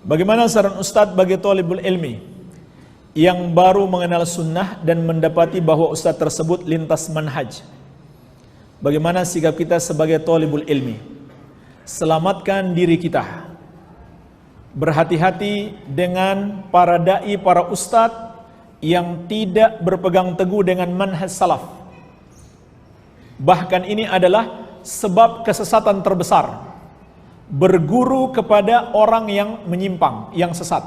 Bagaimana saran Ustadz bagi thalibul ilmi yang baru mengenal sunnah dan mendapati bahwa Ustadz tersebut lintas manhaj? Bagaimana sikap kita sebagai thalibul ilmi? Selamatkan diri kita. Berhati-hati dengan para da'i, para ustadz yang tidak berpegang teguh dengan manhaj salaf. Bahkan ini adalah sebab kesesatan terbesar. Berguru kepada orang yang menyimpang, yang sesat.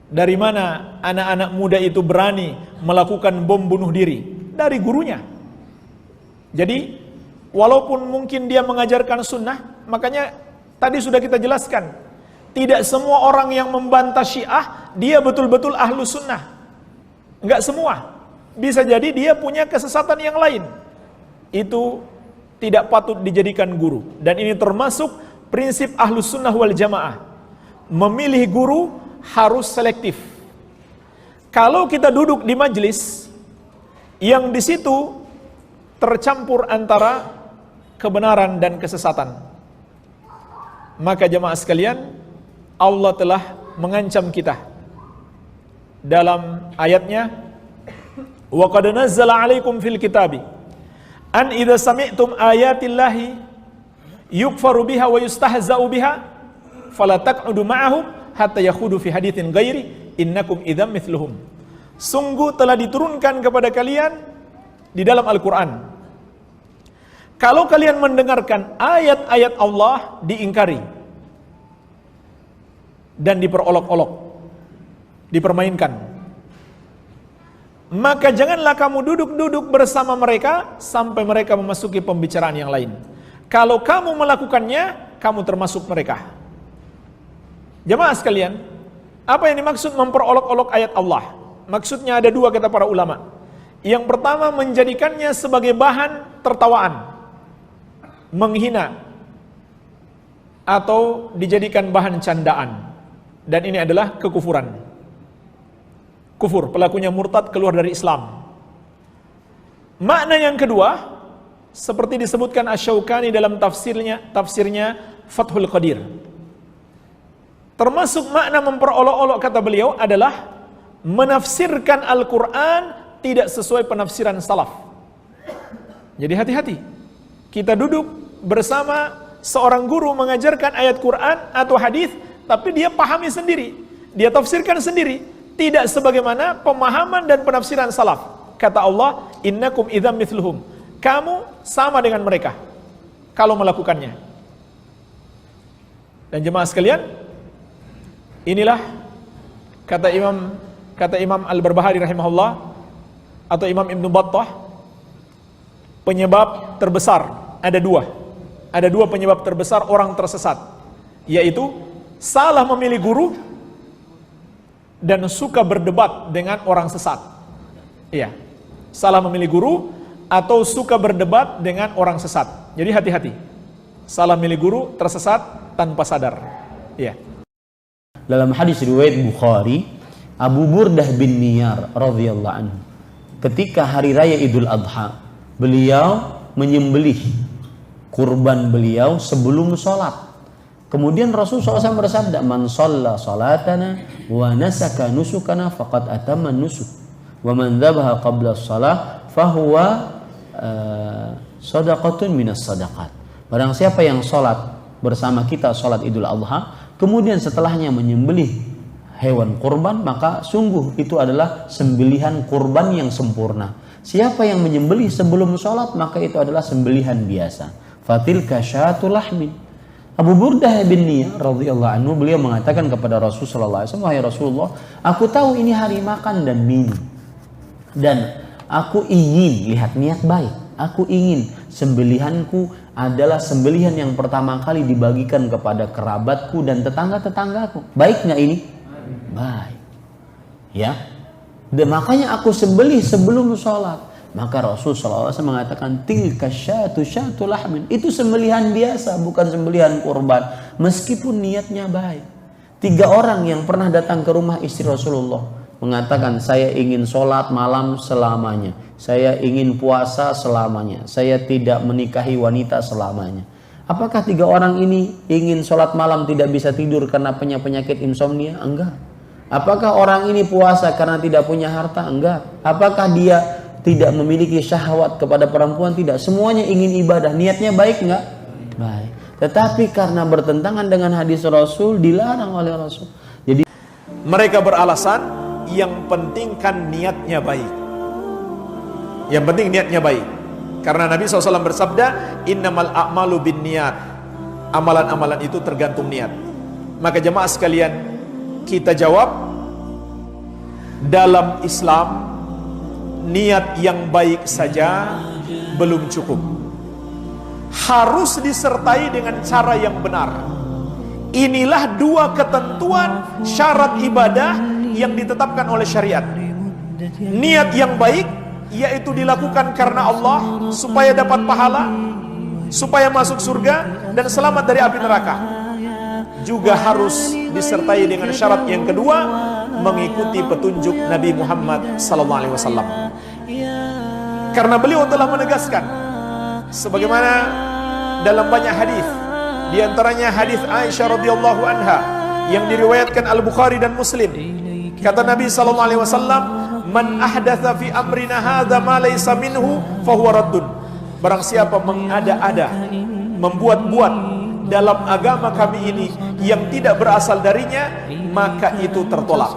Dari mana anak-anak muda itu berani melakukan bom bunuh diri? Dari gurunya. Jadi walaupun mungkin dia mengajarkan sunnah, makanya tadi sudah kita jelaskan, tidak semua orang yang membantah Syiah dia betul-betul ahlu sunnah. Enggak semua. Bisa jadi dia punya kesesatan yang lain. Itu tidak patut dijadikan guru. Dan ini termasuk prinsip ahlus sunnah wal jamaah. Memilih guru harus selektif. Kalau kita duduk di majelis yang di situ tercampur antara kebenaran dan kesesatan, maka jamaah sekalian, Allah telah mengancam kita dalam ayatnya, wa qad nazzala 'alaikum fil kitabi an idza sami'tum ayatillahi yukfaru biha wa yustahza'u biha fala taq'udu ma'ahum hatta yakhudu fi haditsin ghairi innakum idzam mithluhum. Sungguh telah diturunkan kepada kalian di dalam Al-Qur'an, kalau kalian mendengarkan ayat-ayat Allah diingkari dan diperolok-olok, dipermainkan, maka janganlah kamu duduk-duduk bersama mereka sampai mereka memasuki pembicaraan yang lain. Kalau kamu melakukannya, kamu termasuk mereka. Jemaah sekalian, apa yang dimaksud memperolok-olok ayat Allah? Maksudnya ada dua, kata para ulama. Yang pertama, menjadikannya sebagai bahan tertawaan, menghina, atau dijadikan bahan candaan. Dan ini adalah kekufuran. Kufur, pelakunya murtad, keluar dari Islam. Makna yang kedua, seperti disebutkan Asy-Syaukani dalam tafsirnya Fathul Qadir. Termasuk makna memperolok-olok, kata beliau, adalah menafsirkan Al-Quran tidak sesuai penafsiran salaf. Jadi hati-hati. Kita duduk bersama seorang guru mengajarkan ayat Quran atau hadis, tapi dia pahami sendiri, dia tafsirkan sendiri, tidak sebagaimana pemahaman dan penafsiran salaf. Kata Allah, innakum idzam mithluhum. Kamu sama dengan mereka kalau melakukannya. Dan jemaah sekalian, inilah kata Imam Al-Barbahari rahimahullah atau Imam Ibnu Battah, penyebab terbesar ada dua. Ada dua penyebab terbesar orang tersesat, yaitu salah memilih guru dan suka berdebat dengan orang sesat. Iya, salah memilih guru atau suka berdebat dengan orang sesat. Jadi hati-hati. Salah milih guru, tersesat tanpa sadar. Iya. Dalam hadis riwayat Bukhari, Abu Burdah bin Niyar radhiyallahu anhu, ketika hari raya Idul Adha, beliau menyembelih kurban beliau sebelum sholat. Kemudian Rasulullah SAW bersabda, man shalla salatana wa nasaka nusukana faqad atamma nusuk, wa man dzabaha qabla shalah fahuwa sadaqatun minas sadaqat. Barang siapa yang sholat bersama kita sholat Idul Adha, kemudian setelahnya menyembelih hewan kurban, maka sungguh itu adalah sembelihan kurban yang sempurna. Siapa yang menyembelih sebelum sholat, maka itu adalah sembelihan biasa. Fatilka syatul lahmin. Abu Burdah bin Niyar radhiyallahu anhu, beliau mengatakan kepada Rasulullah SAW, wahai Rasulullah, aku tahu ini hari makan dan minum, dan aku ingin, lihat niat baik, aku ingin sembelihanku adalah sembelihan yang pertama kali dibagikan kepada kerabatku dan tetangga-tetanggaku. Baik nggak ini? Baik. Ya. Dan makanya aku sembelih sebelum sholat. Maka Rasulullah SAW mengatakan, tilka syatu lahmin. Itu sembelihan biasa, bukan sembelihan kurban. Meskipun niatnya baik. 3 orang yang pernah datang ke rumah istri Rasulullah mengatakan, saya ingin sholat malam selamanya, saya ingin puasa selamanya, saya tidak menikahi wanita selamanya. Apakah 3 orang ini ingin sholat malam tidak bisa tidur karena punya penyakit insomnia? Enggak. Apakah orang ini puasa karena tidak punya harta? Enggak. Apakah dia tidak memiliki syahwat kepada perempuan? Tidak. Semuanya ingin ibadah. Niatnya baik enggak? Baik. Tetapi karena bertentangan dengan hadis Rasul, dilarang oleh Rasul. Jadi mereka beralasan yang penting kan niatnya baik. Yang penting niatnya baik. Karena Nabi SAW bersabda, innamal a'malu bin niat. Amalan-amalan itu tergantung niat. Maka jemaah sekalian, kita jawab, dalam Islam niat yang baik saja belum cukup, harus disertai dengan cara yang benar. Inilah 2 ketentuan syarat ibadah yang ditetapkan oleh syariat. Niat yang baik, yaitu dilakukan karena Allah supaya dapat pahala, supaya masuk surga dan selamat dari api neraka. Juga harus disertai dengan syarat yang kedua, mengikuti petunjuk Nabi Muhammad SAW. Karena beliau telah menegaskan, sebagaimana dalam banyak hadis, di antaranya hadis Aisyah radhiyallahu anha yang diriwayatkan Al-Bukhari dan Muslim. Kata Nabi SAW, man ahdatha fi amrina hadza ma laysa minhu fahuwa raddun. Barang siapa mengada-ada, membuat-buat dalam agama kami ini yang tidak berasal darinya, maka itu tertolak.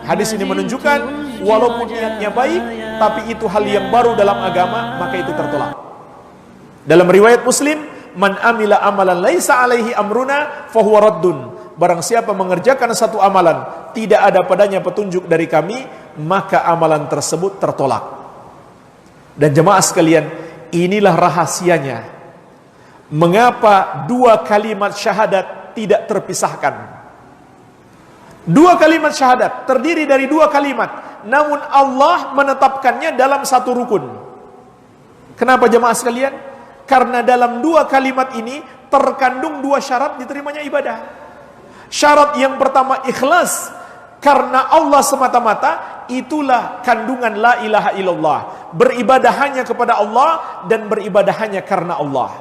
Hadis ini menunjukkan walaupun niatnya baik, tapi itu hal yang baru dalam agama, maka itu tertolak. Dalam riwayat Muslim, man amila amalan laisa alaihi amruna fahuwa raddun. Barang siapa mengerjakan satu amalan tidak ada padanya petunjuk dari kami, maka amalan tersebut tertolak. Dan jemaah sekalian, inilah rahasianya mengapa 2 kalimat syahadat tidak terpisahkan. 2 kalimat syahadat terdiri dari 2 kalimat, namun Allah menetapkannya dalam satu rukun. Kenapa jemaah sekalian? Karena dalam 2 kalimat ini terkandung 2 syarat diterimanya ibadah. Syarat yang pertama ikhlas karena Allah semata-mata, itulah kandungan la ilaha illallah. Beribadah hanya kepada Allah dan beribadah hanya karena Allah.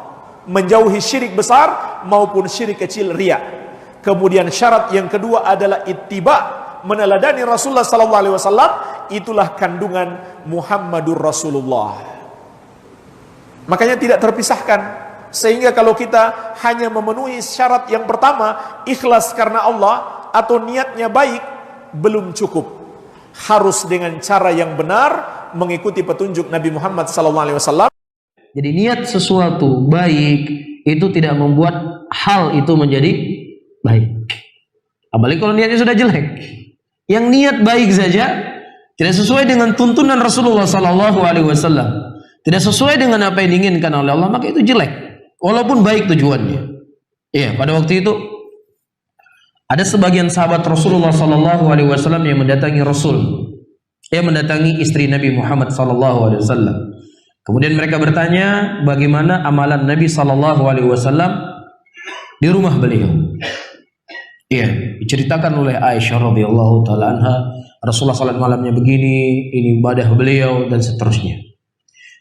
Menjauhi syirik besar maupun syirik kecil, riya. Kemudian syarat yang kedua adalah ittiba, meneladani Rasulullah SAW. Itulah kandungan Muhammadur Rasulullah. Makanya tidak terpisahkan. Sehingga kalau kita hanya memenuhi syarat yang pertama, ikhlas karena Allah atau niatnya baik, belum cukup. Harus dengan cara yang benar, mengikuti petunjuk Nabi Muhammad SAW. jadi niat sesuatu baik itu tidak membuat hal itu menjadi baik. Apalagi kalau niatnya sudah jelek. Yang niat baik saja tidak sesuai dengan tuntunan Rasulullah SAW, tidak sesuai dengan apa yang diinginkan oleh Allah, maka itu jelek. Walaupun baik tujuannya. Iya, pada waktu itu ada sebagian sahabat Rasulullah SAW yang mendatangi Rasul, yang mendatangi istri Nabi Muhammad SAW. Kemudian mereka bertanya bagaimana amalan Nabi SAW di rumah beliau. Iya, diceritakan oleh Aisyah radhiyallahu taala anha, Rasulullah salat malamnya begini, ini ibadah beliau dan seterusnya.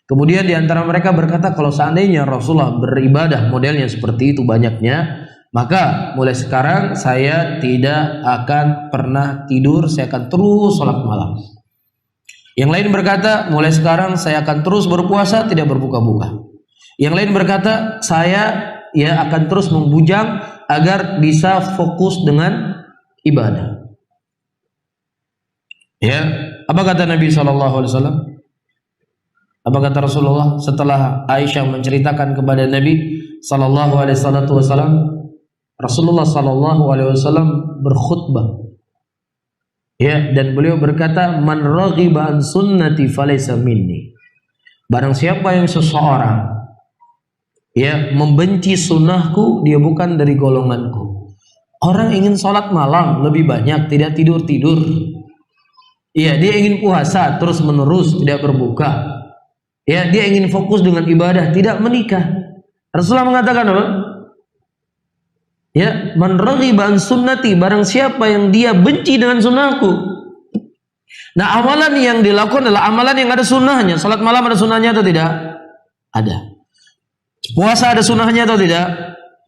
Kemudian di antara mereka berkata, kalau seandainya Rasulullah beribadah modelnya seperti itu banyaknya, maka mulai sekarang saya tidak akan pernah tidur, saya akan terus sholat malam. Yang lain berkata, mulai sekarang saya akan terus berpuasa, tidak berbuka-buka. Yang lain berkata, saya akan terus membujang agar bisa fokus dengan ibadah. Ya, apa kata Nabi SAW? Apa kata Rasulullah setelah Aisyah menceritakan kepada Nabi SAW? Rasulullah SAW berkhutbah, ya, dan beliau berkata, man raghiba an sunnati falaysa minni. Barang siapa yang seseorang membenci sunnahku, dia bukan dari golonganku. Orang ingin sholat malam lebih banyak, tidak tidur-tidur. Iya, dia ingin puasa terus menerus, tidak berbuka. Ya, dia ingin fokus dengan ibadah, tidak menikah. Rasulullah mengatakan apa? Ya, man raghiba an sunnati, barang siapa yang dia benci dengan sunnahku. Nah, amalan yang dilakukan adalah amalan yang ada sunnahnya. Salat malam ada sunnahnya atau tidak? Ada. Puasa ada sunnahnya atau tidak?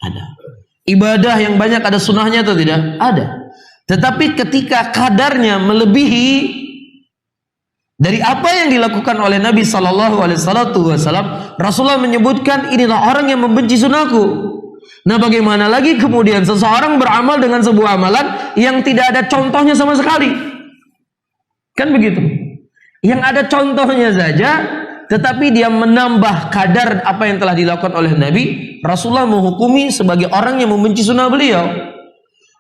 Ada. Ibadah yang banyak ada sunnahnya atau tidak? Ada. Tetapi ketika kadarnya melebihi dari apa yang dilakukan oleh Nabi Sallallahu Alaihi Wasallam, Rasulullah menyebutkan inilah orang yang membenci sunnahku. Nah, bagaimana lagi kemudian seseorang beramal dengan sebuah amalan yang tidak ada contohnya sama sekali? Kan begitu. Yang ada contohnya saja, tetapi dia menambah kadar apa yang telah dilakukan oleh Nabi, Rasulullah menghukumi sebagai orang yang membenci sunnah beliau.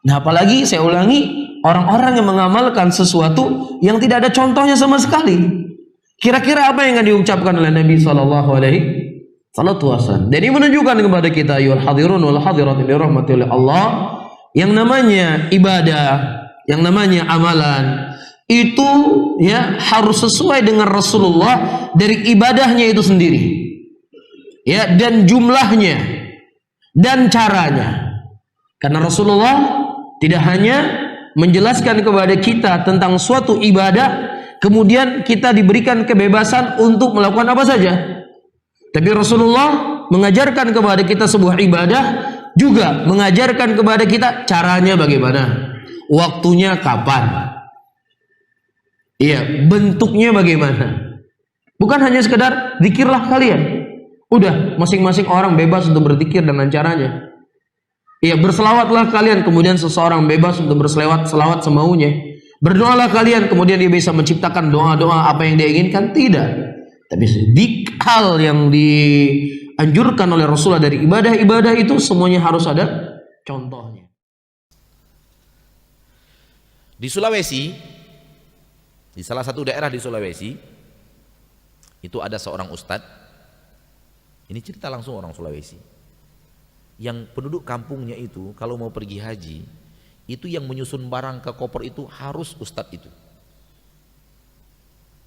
Nah, apalagi saya ulangi, orang-orang yang mengamalkan sesuatu yang tidak ada contohnya sama sekali. Kira-kira apa yang akan diucapkan oleh Nabi Sallallahu Alaihi Wasallam? Jadi menunjukkan kepada kita, ayyuhal hadirun wal hadirat li rahmati Allah, yang namanya ibadah, yang namanya amalan itu ya harus sesuai dengan Rasulullah dari ibadahnya itu sendiri. Ya, dan jumlahnya dan caranya. Karena Rasulullah tidak hanya menjelaskan kepada kita tentang suatu ibadah, kemudian kita diberikan kebebasan untuk melakukan apa saja. Tapi Rasulullah mengajarkan kepada kita sebuah ibadah, juga mengajarkan kepada kita caranya bagaimana, waktunya kapan, iya, bentuknya bagaimana. Bukan hanya sekedar zikirlah kalian. Udah, masing-masing orang bebas untuk berzikir dengan caranya. Iya, berselawatlah kalian, kemudian seseorang bebas untuk selawat semaunya. Berdoalah kalian, kemudian dia bisa menciptakan doa-doa apa yang dia inginkan. Tidak. Tapi hal yang dianjurkan oleh Rasulullah dari ibadah-ibadah itu semuanya harus ada contohnya. Di Sulawesi, di salah satu daerah di Sulawesi, itu ada seorang ustadz. Ini cerita langsung orang Sulawesi. Yang penduduk kampungnya itu kalau mau pergi haji, itu yang menyusun barang ke koper itu harus ustadz itu.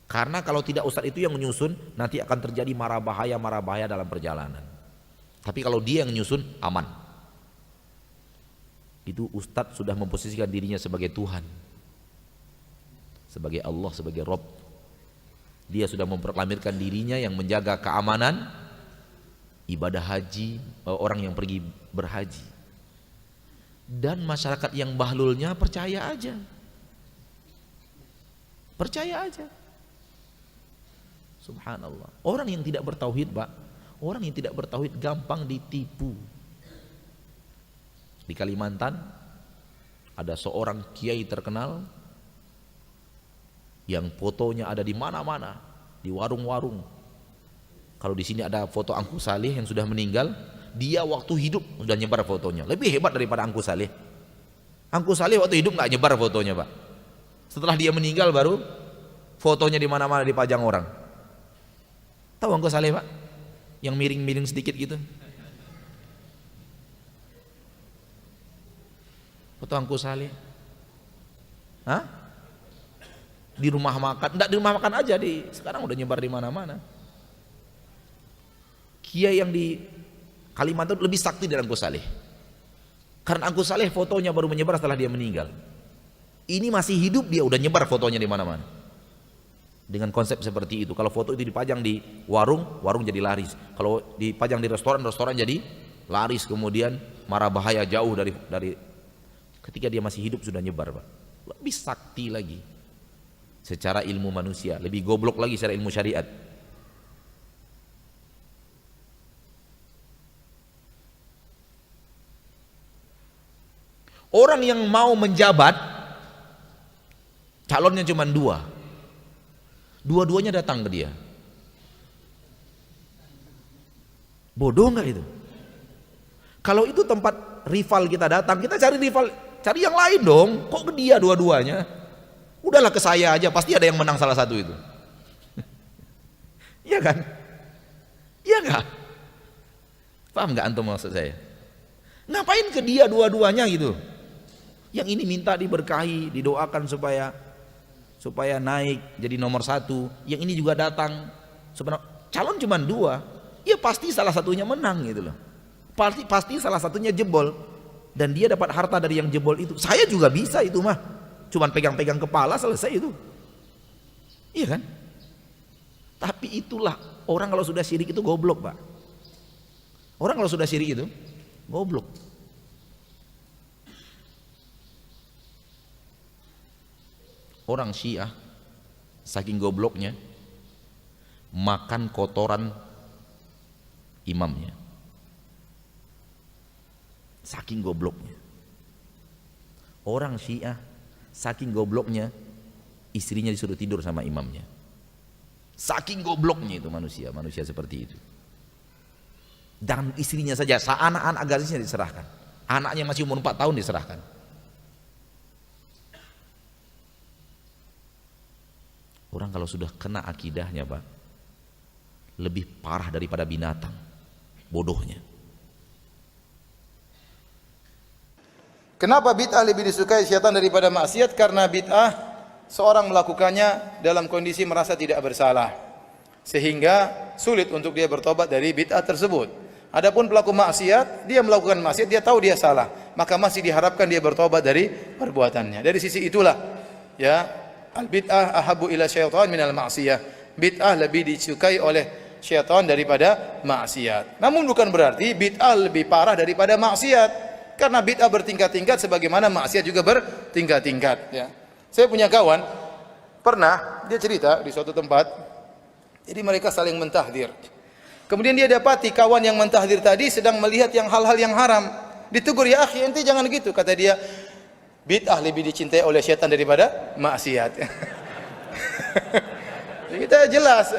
Karena kalau tidak ustadz itu yang menyusun, nanti akan terjadi mara bahaya dalam perjalanan. Tapi kalau dia yang menyusun, aman. Itu ustadz sudah memposisikan dirinya sebagai Tuhan, sebagai Allah, sebagai Rabb. Dia sudah memproklamirkan dirinya yang menjaga keamanan ibadah haji, orang yang pergi berhaji. Dan masyarakat yang bahlulnya percaya aja. Percaya aja. Subhanallah. Orang yang tidak bertauhid, Pak, orang yang tidak bertauhid gampang ditipu. Di Kalimantan ada seorang kiai terkenal yang fotonya ada di mana-mana, di warung-warung. Kalau di sini ada foto Angku Saleh yang sudah meninggal, dia waktu hidup sudah nyebar fotonya. Lebih hebat daripada Angku Saleh. Angku Saleh waktu hidup nggak nyebar fotonya, Pak. Setelah dia meninggal baru fotonya di mana-mana dipajang orang. Tahu Angku Saleh, Pak? Yang miring-miring sedikit gitu. Foto Angku Saleh. Hah? Di rumah makan, enggak di rumah makan aja, sekarang udah nyebar di mana-mana. Kiai yang di Kalimantan lebih sakti dari Angku Saleh. Karena Angku Saleh fotonya baru menyebar setelah dia meninggal. Ini masih hidup dia udah nyebar fotonya di mana-mana. Dengan konsep seperti itu. Kalau foto itu dipajang di warung, warung jadi laris. Kalau dipajang di restoran, restoran jadi laris. Kemudian mara bahaya jauh dari ketika dia masih hidup sudah nyebar, Pak. Lebih sakti lagi secara ilmu manusia, lebih goblok lagi secara ilmu syariat. Orang yang mau menjabat, calonnya cuma dua. Dua-duanya datang ke dia. Bodoh nggak itu? Kalau itu tempat rival kita datang, kita cari rival, cari yang lain dong. Kok ke dia dua-duanya? Udahlah ke saya aja, pasti ada yang menang salah satu itu. Iya kan? Iya nggak? Paham nggak antum maksud saya? Ngapain ke dia dua-duanya gitu? Yang ini minta diberkahi, didoakan supaya naik jadi nomor satu. Yang ini juga datang. Sebenarnya calon cuma dua, ya pasti salah satunya menang gitu loh. Pasti salah satunya jebol dan dia dapat harta dari yang jebol itu. Saya juga bisa itu mah, cuman pegang-pegang kepala selesai itu. Iya kan? Tapi itulah orang kalau sudah syirik itu goblok, Pak. Orang kalau sudah syirik itu Goblok. Orang Syiah saking gobloknya makan kotoran imamnya. Saking gobloknya. Orang Syiah saking gobloknya istrinya disuruh tidur sama imamnya. Saking gobloknya itu manusia seperti itu. Dan istrinya saja, anak-anak gadisnya diserahkan. Anaknya masih umur 4 tahun diserahkan. Orang kalau sudah kena akidahnya, Pak, lebih parah daripada binatang. Bodohnya. Kenapa bid'ah lebih disukai syaitan daripada maksiat? Karena bid'ah seorang melakukannya dalam kondisi merasa tidak bersalah, sehingga sulit untuk dia bertobat dari bid'ah tersebut. Adapun pelaku maksiat, dia melakukan maksiat, dia tahu dia salah, maka masih diharapkan dia bertobat dari perbuatannya. Dari sisi itulah, ya, al-bid'ah ahabu ila syaitan minal maksiyah. Bid'ah lebih disukai oleh syaitan daripada maksiat. Namun bukan berarti bid'ah lebih parah daripada maksiat. Karena bid'ah bertingkat-tingkat sebagaimana maksiat juga bertingkat-tingkat, ya. Saya punya kawan, pernah dia cerita di suatu tempat, jadi mereka saling mentahdir. Kemudian dia dapati kawan yang mentahdir tadi sedang melihat yang hal-hal yang haram. Ditegur, ya akhi, ente jangan gitu. Kata dia, bid'ah lebih dicintai oleh syaitan daripada maksiat. Kita jelas,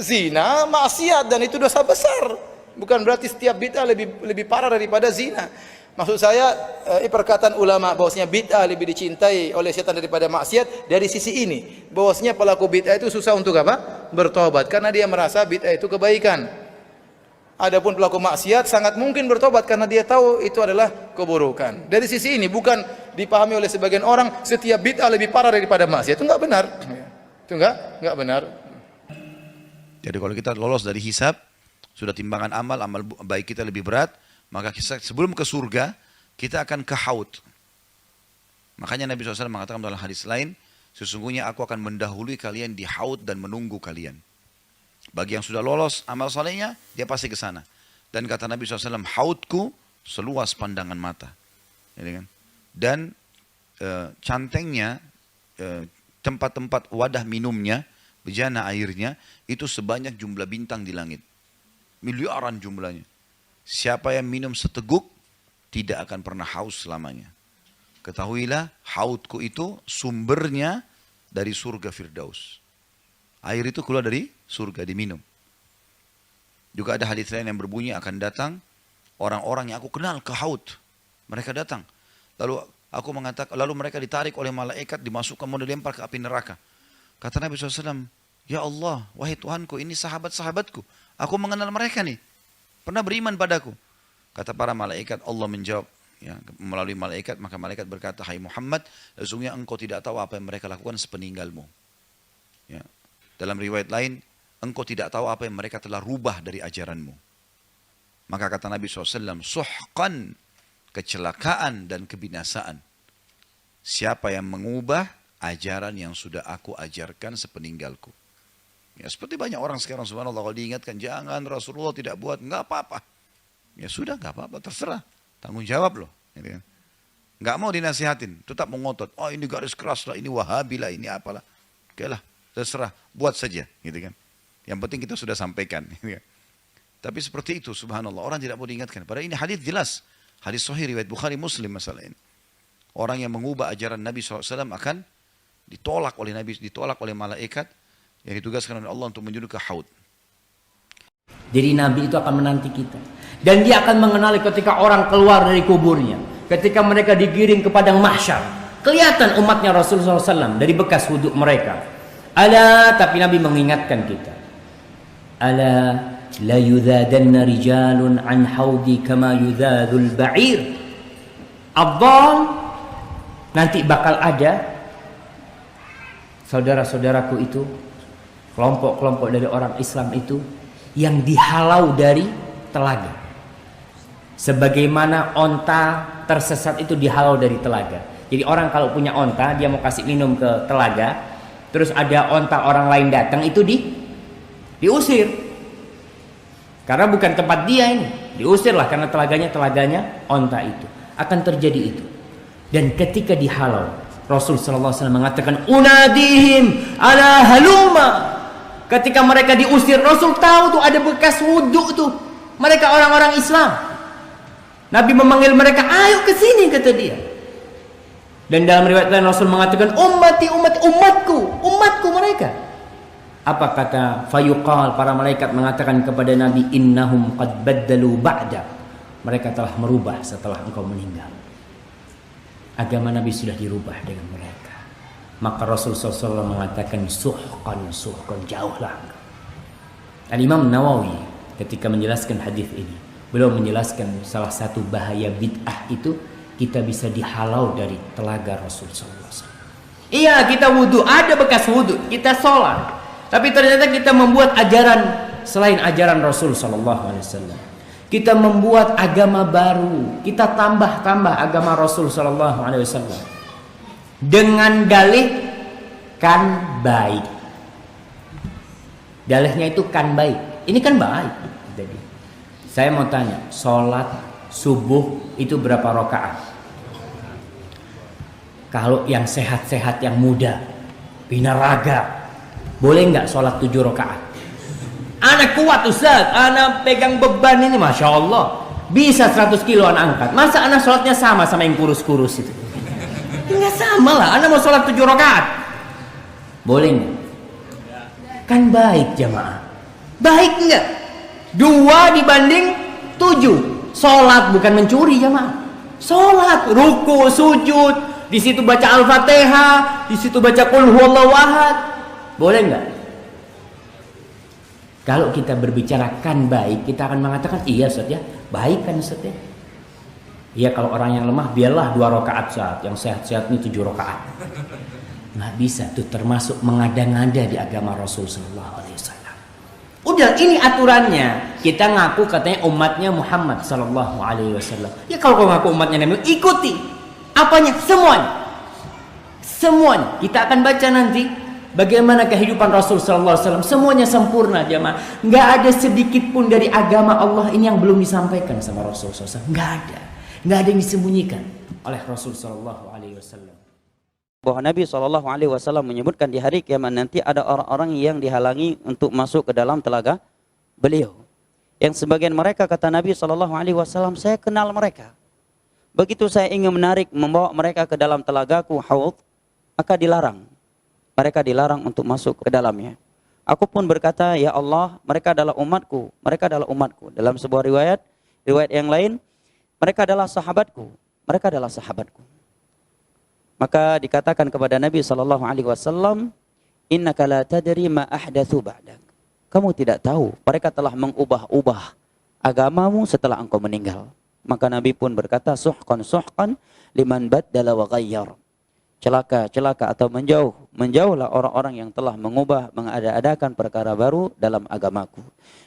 zina maksiat dan itu dosa besar. Bukan berarti setiap bid'ah lebih parah daripada zina. Maksud saya, perkataan ulama bahwasanya bid'ah lebih dicintai oleh syaitan daripada maksiat dari sisi ini, bahwasanya pelaku bid'ah itu susah untuk apa? Bertobat, karena dia merasa bid'ah itu kebaikan. Adapun pelaku maksiat sangat mungkin bertobat karena dia tahu itu adalah keburukan. Dari sisi ini bukan dipahami oleh sebagian orang setiap bid'ah lebih parah daripada maksiat. Itu enggak benar. Itu enggak benar. Jadi kalau kita lolos dari hisab, sudah timbangan amal baik kita lebih berat, maka sebelum ke surga, kita akan ke haud. Makanya Nabi SAW mengatakan dalam hadis lain, sesungguhnya aku akan mendahului kalian di haud dan menunggu kalian. Bagi yang sudah lolos amal solehnya, dia pasti ke sana. Dan kata Nabi SAW, haudku seluas pandangan mata. Dan cantengnya, tempat-tempat wadah minumnya, bejana airnya, itu sebanyak jumlah bintang di langit. Miliaran jumlahnya. Siapa yang minum seteguk tidak akan pernah haus selamanya. Ketahuilah, haudku itu sumbernya dari surga Firdaus. Air itu keluar dari surga, diminum. Juga ada hadis lain yang berbunyi akan datang orang-orang yang aku kenal ke haud. Mereka datang. Lalu mereka ditarik oleh malaikat, dimasukkan, mau dilempar ke api neraka. Kata Nabi SAW, ya Allah, wahai Tuhanku, ini sahabat-sahabatku. Aku mengenal mereka nih. Pernah beriman padaku. Kata para malaikat, Allah menjawab, ya, melalui malaikat, maka malaikat berkata, hai Muhammad, sesungguhnya engkau tidak tahu apa yang mereka lakukan sepeninggalmu. Ya. Dalam riwayat lain, engkau tidak tahu apa yang mereka telah rubah dari ajaranmu. Maka kata Nabi SAW, suhqan, kecelakaan dan kebinasaan. Siapa yang mengubah ajaran yang sudah aku ajarkan sepeninggalku. Ya, seperti banyak orang sekarang, subhanallah, kalau diingatkan, jangan, Rasulullah tidak buat, enggak apa-apa. Ya sudah, enggak apa-apa, terserah. Tanggung jawab loh. Enggak mau dinasihatin, tetap mengotot. Oh ini garis keras lah, ini wahabi lah, ini apalah. Oke lah, terserah, buat saja. Gitu kan. Yang penting kita sudah sampaikan. Tapi seperti itu, subhanallah, orang tidak mau diingatkan. Padahal ini hadis jelas. Hadis sahih riwayat Bukhari Muslim masalah ini. Orang yang mengubah ajaran Nabi SAW akan ditolak oleh Nabi, ditolak oleh malaikat yang ditugaskan oleh Allah untuk menuju ke haud. Jadi Nabi itu akan menanti kita. Dan dia akan mengenali ketika orang keluar dari kuburnya. Ketika mereka digiring ke padang mahsyar. Kelihatan umatnya Rasulullah SAW dari bekas wudhu mereka. Ala, tapi Nabi mengingatkan kita. Ala, la yudhadanna rijalun an haudi kama yudhadul ba'ir. Abdal, nanti bakal ada saudara-saudaraku itu, kelompok-kelompok dari orang Islam itu yang dihalau dari telaga. Sebagaimana onta tersesat itu dihalau dari telaga. Jadi orang kalau punya onta, dia mau kasih minum ke telaga, terus ada onta orang lain datang, itu diusir. Karena bukan tempat dia ini. diusirlah karena telaganya onta itu. Akan terjadi itu. Dan ketika dihalau, Rasul sallallahu alaihi wasallam mengatakan, "Unadihim ala halumma." Ketika mereka diusir, Rasul tahu tuh ada bekas wudhu tuh. Mereka orang-orang Islam. Nabi memanggil mereka, "Ayo ke sini," kata dia. Dan dalam riwayat lain Rasul mengatakan, umatku mereka. Apa kata fayuqal, para malaikat mengatakan kepada Nabi, "Innahum qad baddalu ba'da." Mereka telah merubah setelah engkau meninggal. Agama Nabi sudah dirubah dengan mereka. Maka Rasul SAW mengatakan, suhqan, jauhlah. Al-Imam Nawawi ketika menjelaskan hadis ini, beliau menjelaskan salah satu bahaya bid'ah itu, kita bisa dihalau dari telaga Rasul SAW. Iya, kita wudhu, ada bekas wudhu, kita sholat, tapi ternyata kita membuat ajaran selain ajaran Rasul SAW. Kita membuat agama baru, kita tambah agama Rasul SAW dengan dalih kan baik. Dalihnya itu kan baik. Ini kan baik. Jadi, saya mau tanya, sholat subuh itu berapa rakaat? Kalau yang sehat-sehat, yang muda, binaraga, boleh nggak sholat 7 rakaat? Anak kuat Ustaz, anak pegang beban ini, Masya Allah, bisa 100 kilo anak angkat. Masa anak sholatnya sama yang kurus-kurus itu? Nggak sama lah, anak mau sholat 7 rakaat. Boleh nggak? Kan baik jamaah. Baik nggak? 2 dibanding 7. Sholat bukan mencuri jamaah. Sholat, ruku, sujud, di situ baca Al-Fatihah, di situ baca Qul huwallahu ahad. Boleh nggak? Kalau kita berbicara kan baik, kita akan mengatakan, iya Ustaz ya, baik kan Ustaz ya. Iya, kalau orang yang lemah biarlah 2 rakaat Ustaz, yang sehat-sehat ini 7 rakaat. Nggak bisa, itu termasuk mengada-ngada di agama Rasul sallallahu alaihi wasallam. Udah, ini aturannya. Kita ngaku katanya umatnya Muhammad sallallahu alaihi wasallam. Ya kalau kau ngaku umatnya Nabi, ikuti. Apanya? Semuanya. Kita akan baca nanti bagaimana kehidupan Rasul sallallahu alaihi wasallam. Semuanya sempurna jemaah. Nggak ada sedikit pun dari agama Allah ini yang belum disampaikan sama Rasul sallallahu alaihi wasallam. Nggak ada yang disembunyikan oleh Rasul sallallahu alaihi wasallam. Bahwa Nabi SAW menyebutkan di hari kiamat nanti ada orang-orang yang dihalangi untuk masuk ke dalam telaga beliau. Yang sebagian mereka, kata Nabi SAW, saya kenal mereka. Begitu saya ingin membawa mereka ke dalam telagaku, haud, maka dilarang. Mereka dilarang untuk masuk ke dalamnya. Aku pun berkata, ya Allah, mereka adalah umatku. Mereka adalah umatku. Dalam sebuah riwayat yang lain, mereka adalah sahabatku. Mereka adalah sahabatku. Maka dikatakan kepada Nabi SAW, innaka la tadri ma ahdatsu ba'dak. Kamu tidak tahu, mereka telah mengubah-ubah agamamu setelah engkau meninggal. Maka Nabi pun berkata, suhqan liman baddala wa ghayyar. Celaka atau menjauhlah orang-orang yang telah mengubah, mengada-adakan perkara baru dalam agamaku.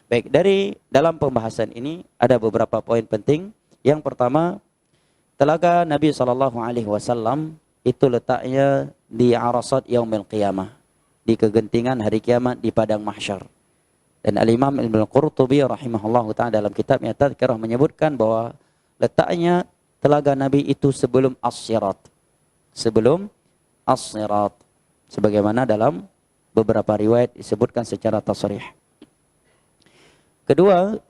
Baik, dari dalam pembahasan ini ada beberapa poin penting. Yang pertama, telaga Nabi SAW itu letaknya di arasat yaumil qiyamah, di kegentingan hari kiamat di padang mahsyar. Dan Al-Imam Ibnu Qurtubi rahimahullah ta'ala dalam kitabnya Tadhkirah menyebutkan bahwa letaknya telaga Nabi itu sebelum as-sirat. Sebelum as-sirat. Sebagaimana dalam beberapa riwayat disebutkan secara tasrih. Kedua,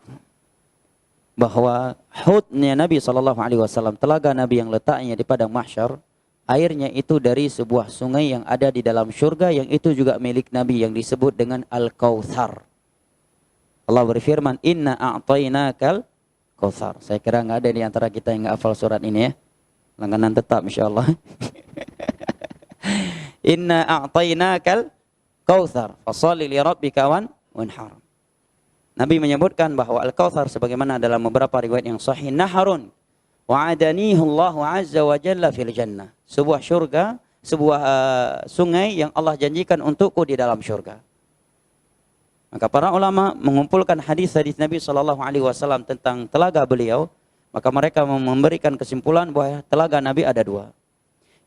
bahwa hudnya Nabi SAW, telaga Nabi yang letaknya di padang mahsyar, airnya itu dari sebuah sungai yang ada di dalam syurga, yang itu juga milik Nabi yang disebut dengan Al-Kautsar. Allah berfirman, inna a'tainakal kautsar. Saya kira nggak ada di antara kita yang nggak hafal surat ini ya. Langganan tetap insyaallah. Inna a'tainakal kautsar, fasholli li rabbika wanhar. Nabi menyebutkan bahwa Al-Kautsar sebagaimana dalam beberapa riwayat yang sahih, naharun wa'adanihi Allah azza wa jalla fil jannah. Sebuah syurga, sebuah sungai yang Allah janjikan untukku di dalam syurga. Maka para ulama mengumpulkan hadis-hadis Nabi SAW tentang telaga beliau, maka mereka memberikan kesimpulan bahwa telaga Nabi ada 2.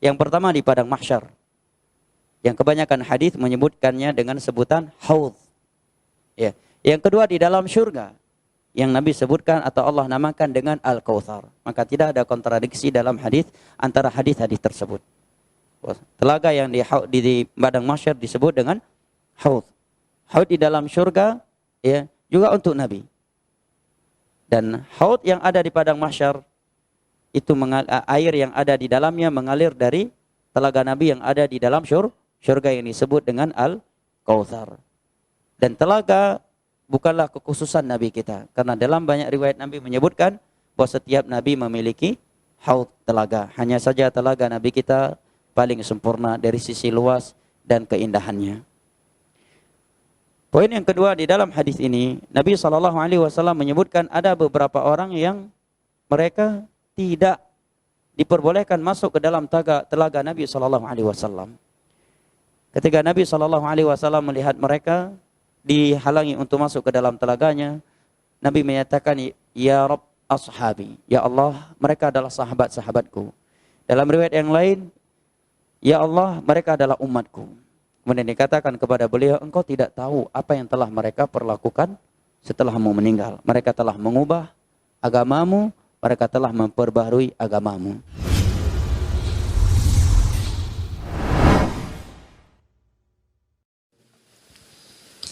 Yang pertama di padang mahsyar, yang kebanyakan hadis menyebutkannya dengan sebutan haud. Ya. Yang kedua di dalam syurga, yang Nabi sebutkan atau Allah namakan dengan Al-Kautsar. Maka tidak ada kontradiksi dalam hadis antara hadis-hadis tersebut. Telaga yang di padang mahsyar disebut dengan haud. Haud di dalam surga ya juga untuk Nabi. Dan haud yang ada di padang mahsyar itu air yang ada di dalamnya mengalir dari telaga Nabi yang ada di dalam surga yang disebut dengan Al-Kautsar. Dan telaga bukanlah kekhususan Nabi kita. Karena dalam banyak riwayat Nabi menyebutkan bahwa setiap Nabi memiliki haud telaga. Hanya saja telaga Nabi kita paling sempurna dari sisi luas dan keindahannya. Poin yang kedua di dalam hadis ini, Nabi SAW menyebutkan ada beberapa orang yang mereka tidak diperbolehkan masuk ke dalam telaga Nabi SAW. Ketika Nabi SAW melihat mereka dihalangi untuk masuk ke dalam telaganya, Nabi menyatakan, Ya Rabb ashabi, Ya Allah, mereka adalah sahabat-sahabatku. Dalam riwayat yang lain, Ya Allah, mereka adalah umatku. Kemudian dikatakan kepada beliau, engkau tidak tahu apa yang telah mereka perlakukan setelahmu meninggal. Mereka telah mengubah agamamu, mereka telah memperbaharui agamamu.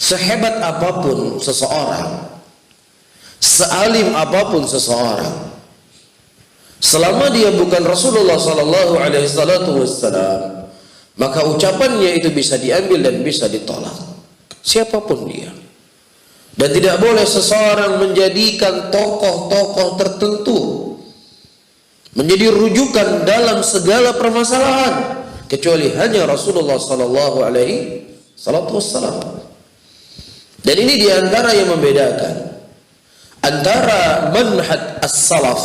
Sehebat apapun seseorang, sealim apapun seseorang, selama dia bukan Rasulullah sallallahu alaihi wasallam, maka ucapannya itu bisa diambil dan bisa ditolak. Siapapun dia. Dan tidak boleh seseorang menjadikan tokoh-tokoh tertentu menjadi rujukan dalam segala permasalahan kecuali hanya Rasulullah sallallahu alaihi wasallam. Dan ini diantara yang membedakan antara manhaj as-salaf,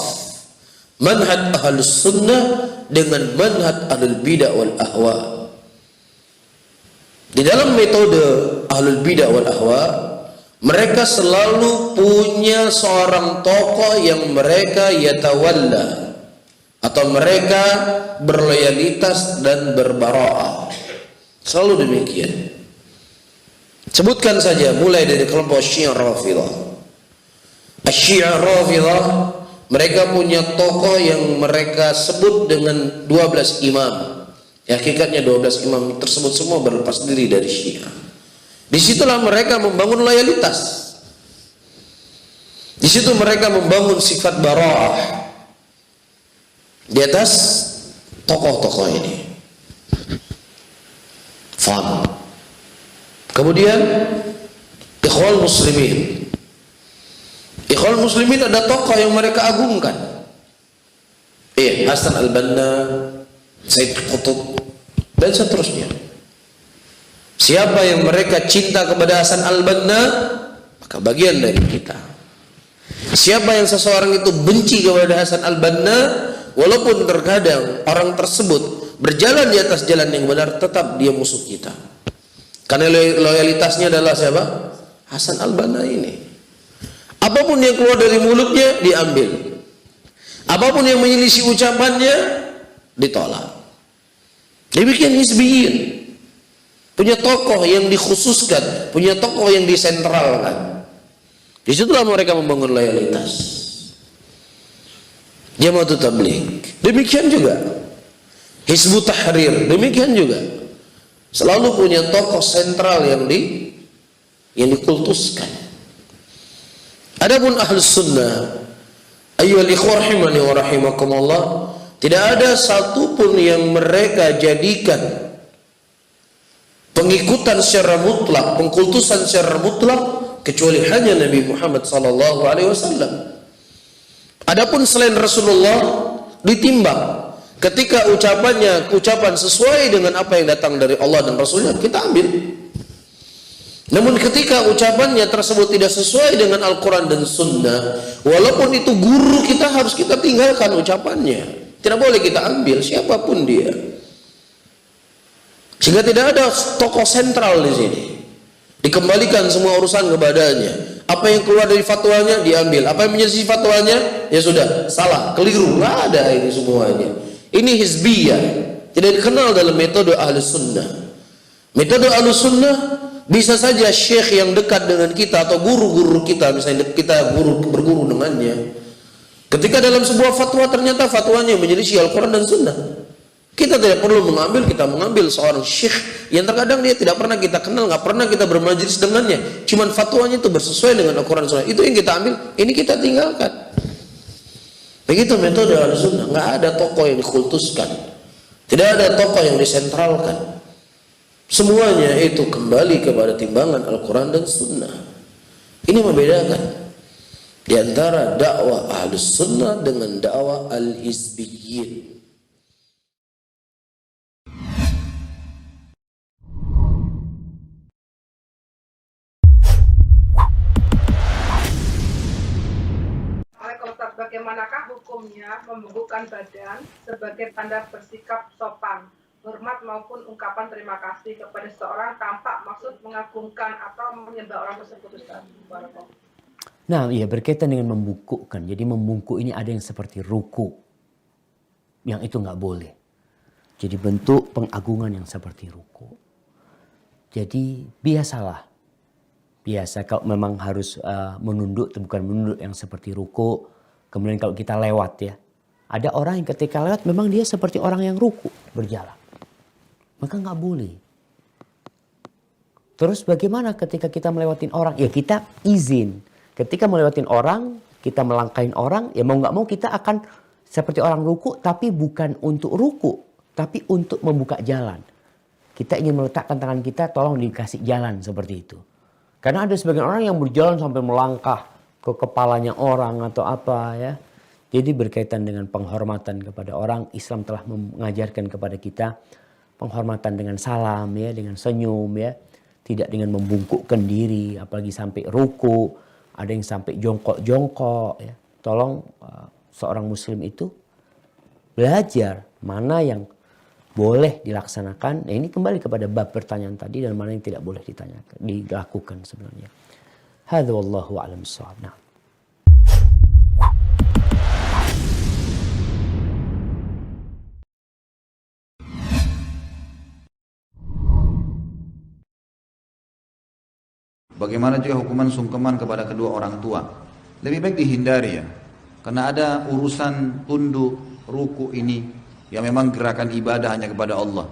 manhaj ahlus sunnah dengan manhaj ahlul bidah wal ahwa. Di dalam metode ahlul bidah wal ahwa, mereka selalu punya seorang tokoh yang mereka yatawalla atau mereka berloyalitas dan berbara'ah. Selalu demikian. Sebutkan saja mulai dari kelompok Syiah Rafidhah. Syiah Rafidhah, mereka punya tokoh yang mereka sebut dengan 12 imam. Ya, hakikatnya 12 imam tersebut semua berlepas diri dari Syiah. Disitulah mereka membangun loyalitas. Di situ mereka membangun sifat bara'ah di atas tokoh-tokoh ini. Faham? Kemudian Ikhwal Muslimin. Ikhwal Muslimin ada tokoh yang mereka agungkan. Hasan al-Banna, Said Qutb, dan seterusnya. Siapa yang mereka cinta kepada Hasan al-Banna, maka bagian dari kita. Siapa yang seseorang itu benci kepada Hasan al-Banna, walaupun terkadang orang tersebut berjalan di atas jalan yang benar, tetap dia musuh kita. Karena loyalitasnya adalah siapa? Hasan al-Banna ini. Apapun yang keluar dari mulutnya diambil. Apapun yang menyelisih ucapannya ditolak. Demikian hizbiyin. Punya tokoh yang dikhususkan, punya tokoh yang disentralkan. Disitulah mereka membangun loyalitas. Jamaatul Tabligh. Demikian juga Hizbut Tahrir. Demikian juga. Selalu punya tokoh sentral yang dikultuskan. Adapun Ahlus Sunnah, ayyuhal ikhwah rahimani wa rahimakumullah, tidak ada satupun yang mereka jadikan pengikutan secara mutlak, pengkultusan secara mutlak kecuali hanya Nabi Muhammad sallallahu alaihi wasallam. Adapun selain Rasulullah ditimbang. Ketika ucapannya ucapan sesuai dengan apa yang datang dari Allah dan Rasulnya, kita ambil. Namun ketika ucapannya tersebut tidak sesuai dengan Al-Quran dan Sunnah, walaupun itu guru kita, harus kita tinggalkan ucapannya. Tidak boleh kita ambil siapapun dia. Sehingga tidak ada tokoh sentral di sini. Dikembalikan semua urusan kepadanya. Apa yang keluar dari fatwanya diambil. Apa yang menyelisih fatwanya, ya sudah, salah, keliru. Nggak ada ini semuanya. Ini hizbiyah, tidak dikenal dalam metode Ahlus Sunnah. Metode Ahlus Sunnah, Bisa saja syekh yang dekat dengan kita atau guru-guru kita, misalnya kita berguru dengannya, ketika dalam sebuah fatwa ternyata fatwanya menyelisih Al-Quran dan Sunnah, kita tidak perlu kita mengambil seorang syekh yang terkadang dia tidak pernah kita kenal, nggak pernah kita bermajlis dengannya, cuman fatwanya itu bersesuai dengan Al-Quran dan Sunnah, itu yang kita ambil, ini kita tinggalkan. Begitu metode Ahlussunnah, nggak ada tokoh yang dikultuskan, tidak ada tokoh yang disentralkan. Semuanya itu kembali kepada timbangan Al-Quran dan Sunnah. Ini membedakan di antara dakwah Ahlus Sunnah dengan dakwah Al-Hizbiyyin. Ustaz, bagaimanakah hukumnya membungkukkan badan sebagai tanda bersikap sopan, hormat maupun ungkapan terima kasih kepada seorang tanpa maksud mengagungkan atau menyembah orang tersebut, Ustaz? Nah, iya, berkaitan dengan membungkukkan. Jadi membungkuk ini ada yang seperti ruku, yang itu nggak boleh. Jadi bentuk pengagungan yang seperti ruku. Jadi biasa kalau memang harus menunduk, bukan menunduk yang seperti ruku. Kemudian kalau kita lewat ya, ada orang yang ketika lewat memang dia seperti orang yang ruku berjalan. Maka nggak boleh. Terus bagaimana ketika kita melewatin orang? Ya kita izin. Ketika melewatin orang, kita melangkahin orang, ya mau nggak mau kita akan seperti orang ruku, tapi bukan untuk ruku, tapi untuk membuka jalan. Kita ingin meletakkan tangan kita, tolong dikasih jalan seperti itu. Karena ada sebagian orang yang berjalan sampai melangkah ke kepalanya orang atau apa ya. Jadi berkaitan dengan penghormatan kepada orang, Islam telah mengajarkan kepada kita penghormatan dengan salam ya, dengan senyum ya, tidak dengan membungkukkan diri, apalagi sampai ruku, ada yang sampai jongkok-jongkok ya. Tolong seorang muslim itu belajar mana yang boleh dilaksanakan. Nah, ini kembali kepada bab pertanyaan tadi, dan mana yang tidak boleh dilakukan sebenarnya. Hadza wallahu a'lam bissawab. Nah. Bagaimana juga hukuman sungkeman kepada kedua orang tua? Lebih baik dihindari ya. Karena ada urusan tunduk, ruku ini yang memang gerakan ibadah hanya kepada Allah.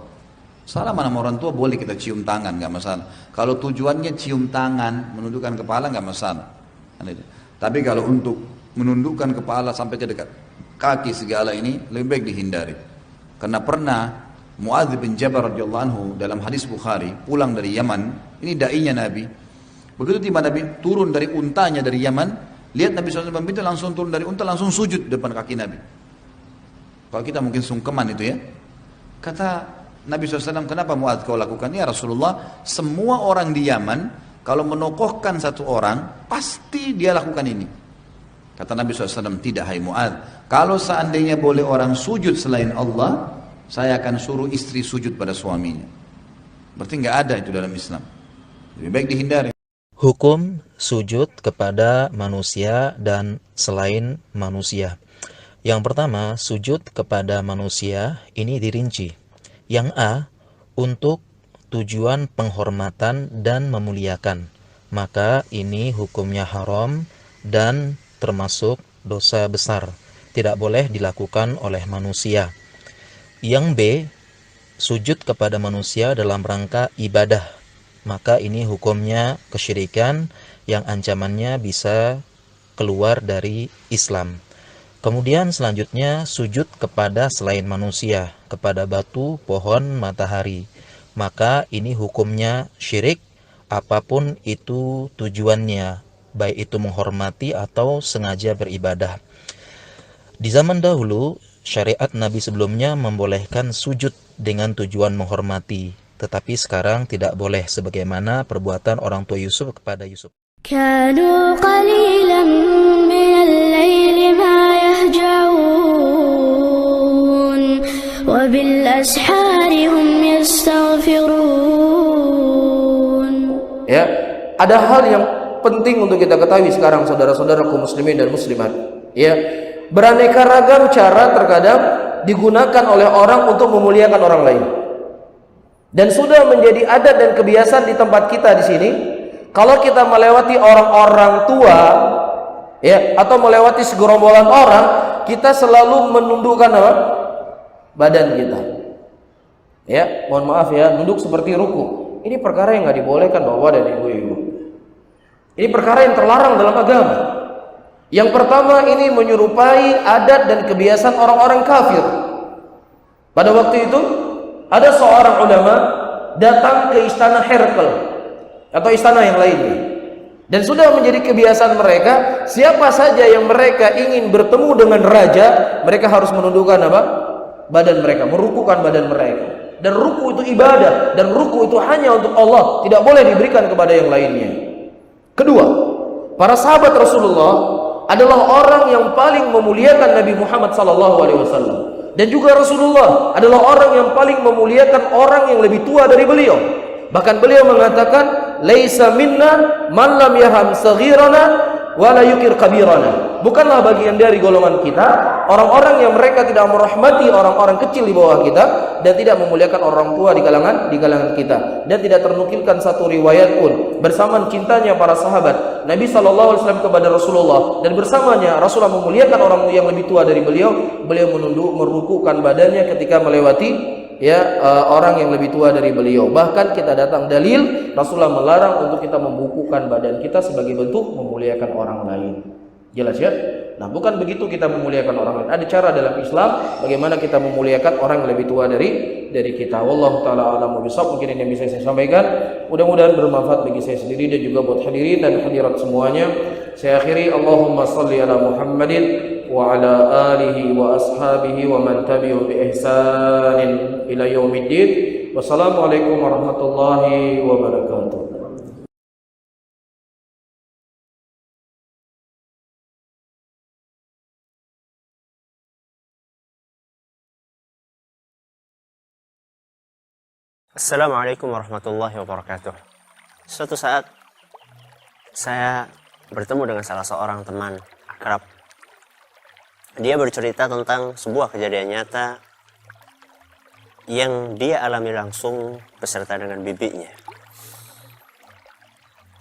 Salaman sama orang tua boleh kita cium tangan, nggak masalah. Kalau tujuannya cium tangan, menundukkan kepala nggak masalah. Tapi kalau untuk menundukkan kepala sampai ke dekat kaki segala ini lebih baik dihindari. Karena pernah Muadz bin Jabal radhiyallahu anhu dalam hadis Bukhari pulang dari Yaman, ini dai-nya Nabi. Begitu tiba Nabi turun dari untanya dari Yaman, lihat Nabi SAW itu langsung turun dari unta, langsung sujud depan kaki Nabi. Kalau kita mungkin sungkeman itu ya. Kata Nabi SAW, kenapa Muadz kau lakukan? Ya Rasulullah, semua orang di Yaman kalau menokohkan satu orang, pasti dia lakukan ini. Kata Nabi SAW, tidak hai Muadz, kalau seandainya boleh orang sujud selain Allah, saya akan suruh istri sujud pada suaminya. Berarti nggak ada itu dalam Islam. Lebih baik dihindari. Hukum sujud kepada manusia dan selain manusia. Yang pertama, sujud kepada manusia ini dirinci. Yang A, untuk tujuan penghormatan dan memuliakan. Maka ini hukumnya haram dan termasuk dosa besar. Tidak boleh dilakukan oleh manusia. Yang B, sujud kepada manusia dalam rangka ibadah. Maka ini hukumnya kesyirikan yang ancamannya bisa keluar dari Islam. Kemudian selanjutnya sujud kepada selain manusia, kepada batu, pohon, matahari. Maka ini hukumnya syirik apapun itu tujuannya, baik itu menghormati atau sengaja beribadah. Di zaman dahulu, syariat Nabi sebelumnya membolehkan sujud dengan tujuan menghormati. Tetapi sekarang tidak boleh, sebagaimana perbuatan orang tua Yusuf kepada Yusuf. كانوا قليلا من الليل ما يهجعون وبالأسحار هم يستغفرون. Ya, ada hal yang penting untuk kita ketahui sekarang, saudara-saudaraku muslimin dan muslimat. Ya, beraneka ragam cara terkadang digunakan oleh orang untuk memuliakan orang lain. Dan sudah menjadi adat dan kebiasaan di tempat kita di sini, kalau kita melewati orang-orang tua, ya, atau melewati segerombolan orang, kita selalu menundukkan apa? Badan kita. Ya, mohon maaf ya, nunduk seperti ruku. Ini perkara yang nggak dibolehkan Bapak dan Ibu-ibu. Ini perkara yang terlarang dalam agama. Yang pertama, ini menyerupai adat dan kebiasaan orang-orang kafir. Pada waktu itu ada seorang ulama datang ke istana Herkel atau istana yang lainnya, dan sudah menjadi kebiasaan mereka, siapa saja yang mereka ingin bertemu dengan raja, mereka harus menundukkan apa? Badan mereka, merukukan badan mereka. Dan ruku itu ibadah, dan ruku itu hanya untuk Allah, tidak boleh diberikan kepada yang lainnya. Kedua, para sahabat Rasulullah adalah orang yang paling memuliakan Nabi Muhammad SAW. Dan juga Rasulullah adalah orang yang paling memuliakan orang yang lebih tua dari beliau. Bahkan beliau mengatakan, "Laisa minna man lam yarham saghirana wa la yukir kabirana." Bukanlah bagian dari golongan kita orang-orang yang mereka tidak merahmati orang-orang kecil di bawah kita dan tidak memuliakan orang tua di kalangan kita. Dan tidak ternukilkan satu riwayat pun bersamaan cintanya para sahabat Nabi SAW kepada Rasulullah, dan bersamanya Rasulullah memuliakan orang yang lebih tua dari beliau, beliau merukukan badannya ketika melewati orang yang lebih tua dari beliau. Bahkan kita datang dalil Rasulullah melarang untuk kita membukukan badan kita sebagai bentuk memuliakan orang lain. Jelas ya? Nah, bukan begitu kita memuliakan orang lain. Ada cara dalam Islam bagaimana kita memuliakan orang yang lebih tua dari kita. Wallahu taala a'lam bishawab. Mungkin ini yang bisa saya sampaikan. Mudah-mudahan bermanfaat bagi saya sendiri dan juga buat hadirin dan hadirat semuanya. Saya akhiri, Allahumma shalli ala Muhammadin wa ala alihi wa ashabihi wa man tabi'ahum bi ihsanin ila yaumiddin. Wassalamualaikum warahmatullahi wabarakatuh. Assalamualaikum warahmatullahi wabarakatuh. Suatu saat saya bertemu dengan salah seorang teman akrab. Dia bercerita tentang sebuah kejadian nyata yang dia alami langsung beserta dengan bibinya.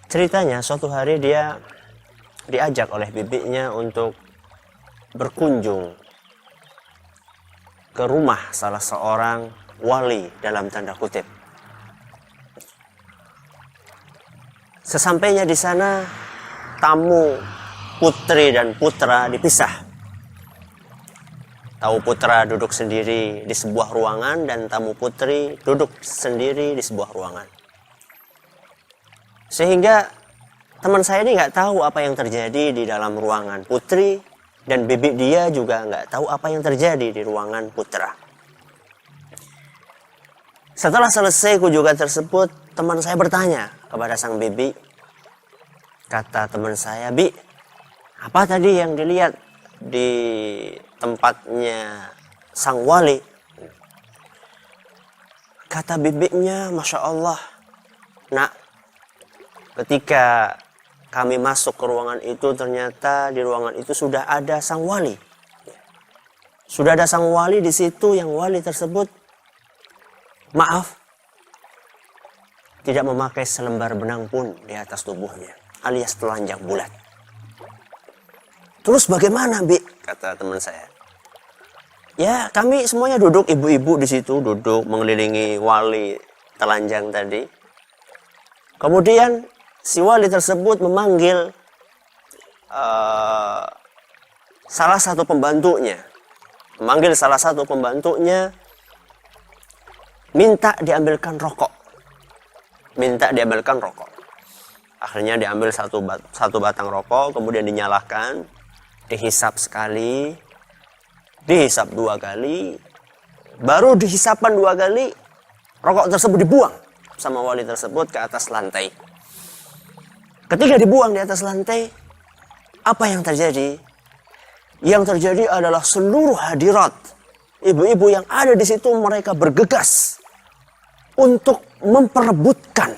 Ceritanya suatu hari dia diajak oleh bibinya untuk berkunjung ke rumah salah seorang wali dalam tanda kutip. Sesampainya di sana, tamu putri dan putra dipisah. Tamu putra duduk sendiri di sebuah ruangan dan tamu putri duduk sendiri di sebuah ruangan. Sehingga teman saya ini nggak tahu apa yang terjadi di dalam ruangan putri, dan bibi dia juga nggak tahu apa yang terjadi di ruangan putra. Setelah selesai kunjungan tersebut, teman saya bertanya kepada sang bibi. Kata teman saya, "Bi, apa tadi yang dilihat di tempatnya sang wali?" Kata bibinya, "Masya Allah, nak, ketika kami masuk ke ruangan itu, ternyata di ruangan itu sudah ada sang wali. Sudah ada sang wali di situ, yang wali tersebut, maaf, tidak memakai selembar benang pun di atas tubuhnya, alias telanjang bulat." "Terus bagaimana, Bi?" kata teman saya. "Ya, kami semuanya duduk, ibu-ibu di situ duduk mengelilingi wali telanjang tadi. Kemudian si wali tersebut memanggil salah satu pembantunya, minta diambilkan rokok. Akhirnya diambil satu batang rokok, kemudian dinyalakan, dihisap sekali, dihisap 2 kali, baru dihisapkan 2 kali, rokok tersebut dibuang sama wali tersebut ke atas lantai. Ketika dibuang di atas lantai, apa yang terjadi? Yang terjadi adalah seluruh hadirat, ibu-ibu yang ada di situ, mereka bergegas untuk memperebutkan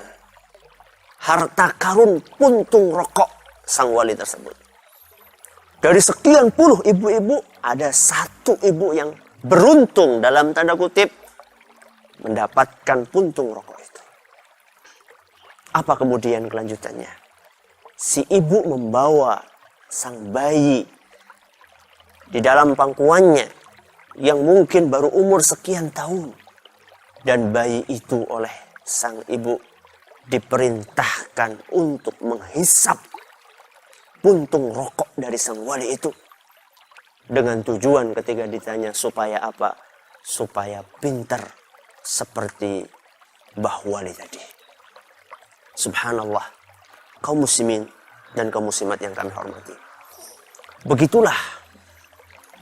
harta karun puntung rokok sang wali tersebut. Dari sekian puluh ibu-ibu, ada satu ibu yang beruntung dalam tanda kutip mendapatkan puntung rokok itu. Apa kemudian kelanjutannya? Si ibu membawa sang bayi di dalam pangkuannya yang mungkin baru umur sekian tahun. Dan bayi itu oleh sang ibu diperintahkan untuk menghisap puntung rokok dari sang wali itu. Dengan tujuan ketika ditanya supaya apa? Supaya pintar seperti Mbah Wali tadi. Subhanallah, kaum muslimin dan kaum muslimat yang kami hormati. Begitulah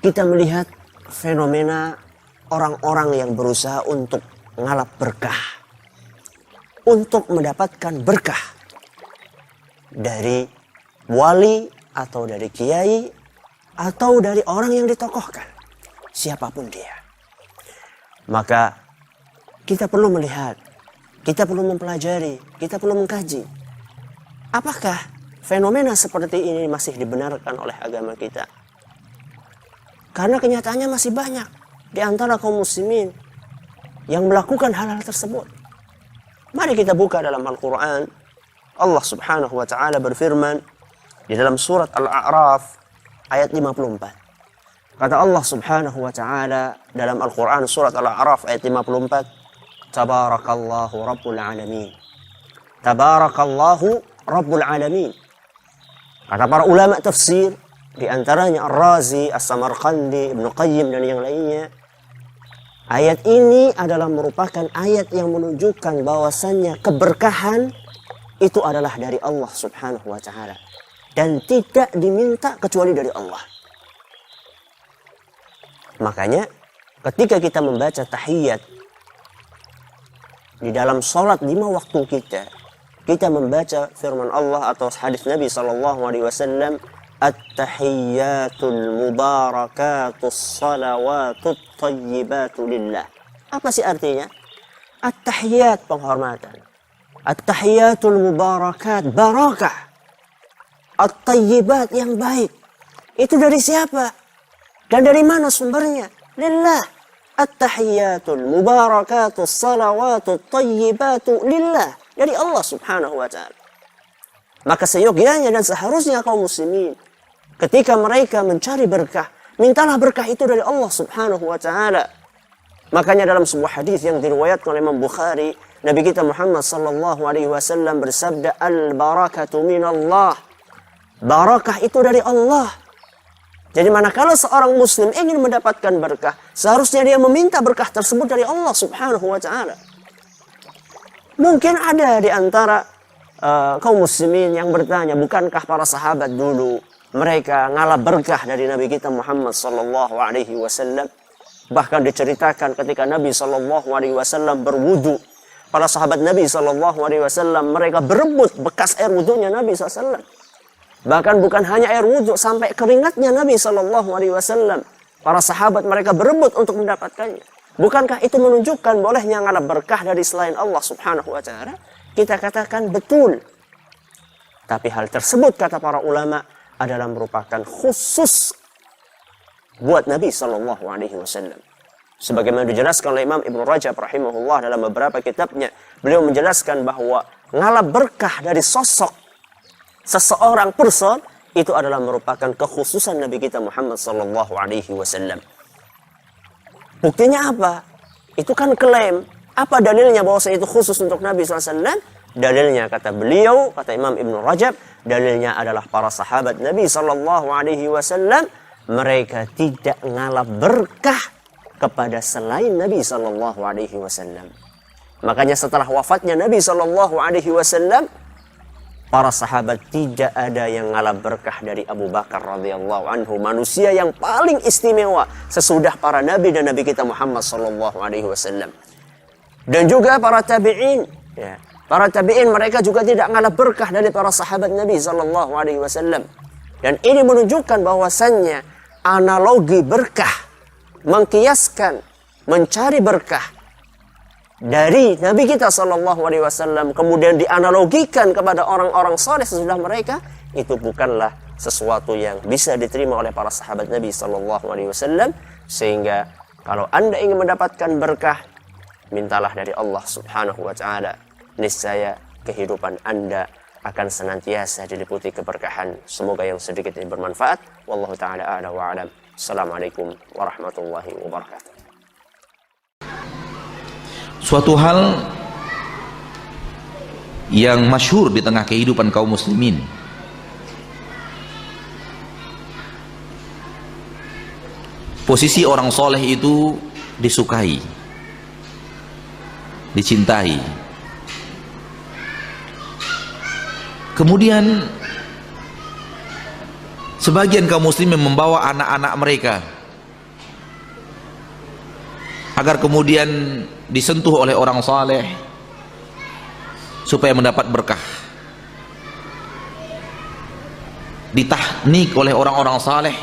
kita melihat fenomena orang-orang yang berusaha untuk ngalap berkah, untuk mendapatkan berkah dari wali atau dari kiai atau dari orang yang ditokohkan, siapapun dia. Maka kita perlu melihat, kita perlu mempelajari, kita perlu mengkaji. Apakah fenomena seperti ini masih dibenarkan oleh agama kita? Karena kenyataannya masih banyak di antara kaum muslimin yang melakukan hal-hal tersebut. Mari kita buka dalam Al-Quran. Allah subhanahu wa ta'ala berfirman di dalam surat Al-A'raf ayat 54. Kata Allah subhanahu wa ta'ala dalam Al-Quran surat Al-A'raf ayat 54. Tabarakallahu Rabbul Alamin. Tabarakallahu Rabbul Alamin. Kata para ulama tafsir, di antaranya Ar-Razi, As-Samarqandi, Ibnu Qayyim dan yang lainnya, ayat ini adalah merupakan ayat yang menunjukkan bahwasannya keberkahan itu adalah dari Allah subhanahu wa ta'ala. Dan tidak diminta kecuali dari Allah. Makanya ketika kita membaca tahiyat di dalam sholat 5 waktu kita membaca firman Allah atau hadis Nabi SAW, At-tahiyyatul mubarakatus salawatut tayyibatu lillah. Apa sih artinya? At-tahiyyat penghormatan. At-tahiyyatul mubarakat barakah. At-tayyibat yang baik. Itu dari siapa? Dan dari mana sumbernya? Lillah. At-tahiyyatul mubarakatus salawatut tayyibatu lillah. Dari Allah subhanahu wa ta'ala. Maka seyogyanya dan seharusnya kaum muslimin ketika mereka mencari berkah, mintalah berkah itu dari Allah subhanahu wa ta'ala. Makanya dalam sebuah hadis yang diriwayatkan oleh Imam Bukhari, Nabi kita Muhammad sallallahu alaihi wasallam bersabda, al-barakatu minallah. Barakah itu dari Allah. Jadi manakala seorang muslim ingin mendapatkan berkah, seharusnya dia meminta berkah tersebut dari Allah subhanahu wa ta'ala. Mungkin ada di antara kaum muslimin yang bertanya, bukankah para sahabat dulu mereka ngalap berkah dari Nabi kita Muhammad sallallahu alaihi wasallam? Bahkan diceritakan ketika Nabi sallallahu alaihi wasallam berwudu, para sahabat Nabi sallallahu alaihi wasallam mereka berebut bekas air wudunya Nabi sallallahu. Bahkan bukan hanya air wudu, sampai keringatnya Nabi sallallahu alaihi wasallam. Para sahabat mereka berebut untuk mendapatkannya. Bukankah itu menunjukkan bolehnya ngalap berkah dari selain Allah subhanahu wa ta'ala? Kita katakan betul. Tapi hal tersebut kata para ulama adalah merupakan khusus buat Nabi sallallahu alaihi wasallam. Sebagaimana dijelaskan oleh Imam Ibnu Rajab rahimahullah dalam beberapa kitabnya, beliau menjelaskan bahwa ngalap berkah dari sosok seseorang person itu adalah merupakan kekhususan Nabi kita Muhammad sallallahu alaihi wasallam. Buktinya apa? Itu kan klaim. Apa dalilnya bahwa itu khusus untuk Nabi SAW? Dalilnya kata beliau, kata Imam Ibnu Rajab, dalilnya adalah para sahabat Nabi SAW, mereka tidak ngalap berkah kepada selain Nabi SAW. Makanya setelah wafatnya Nabi SAW, para sahabat tidak ada yang ngalap berkah dari Abu Bakar radhiyallahu anhu, manusia yang paling istimewa sesudah para nabi dan Nabi kita Muhammad sallallahu alaihi wasallam. Dan juga para tabi'in, ya. Para tabi'in mereka juga tidak ngalap berkah dari para sahabat Nabi sallallahu alaihi wasallam. Dan ini menunjukkan bahwasannya analogi berkah, mengkiaskan, mencari berkah dari Nabi kita sallallahu alaihi wasallam kemudian dianalogikan kepada orang-orang saleh sesudah mereka, itu bukanlah sesuatu yang bisa diterima oleh para sahabat Nabi sallallahu alaihi wasallam. Sehingga kalau Anda ingin mendapatkan berkah, mintalah dari Allah Subhanahu wa taala. Niscaya kehidupan Anda akan senantiasa diliputi keberkahan. Semoga yang sedikit ini bermanfaat. Wallahu taala a'la wa a'lam. Assalamualaikum warahmatullahi wabarakatuh. Suatu hal yang masyhur di tengah kehidupan kaum muslimin, posisi orang soleh itu disukai, dicintai. Kemudian sebagian kaum muslimin membawa anak-anak mereka agar kemudian disentuh oleh orang saleh supaya mendapat berkah, ditahnik oleh orang-orang saleh,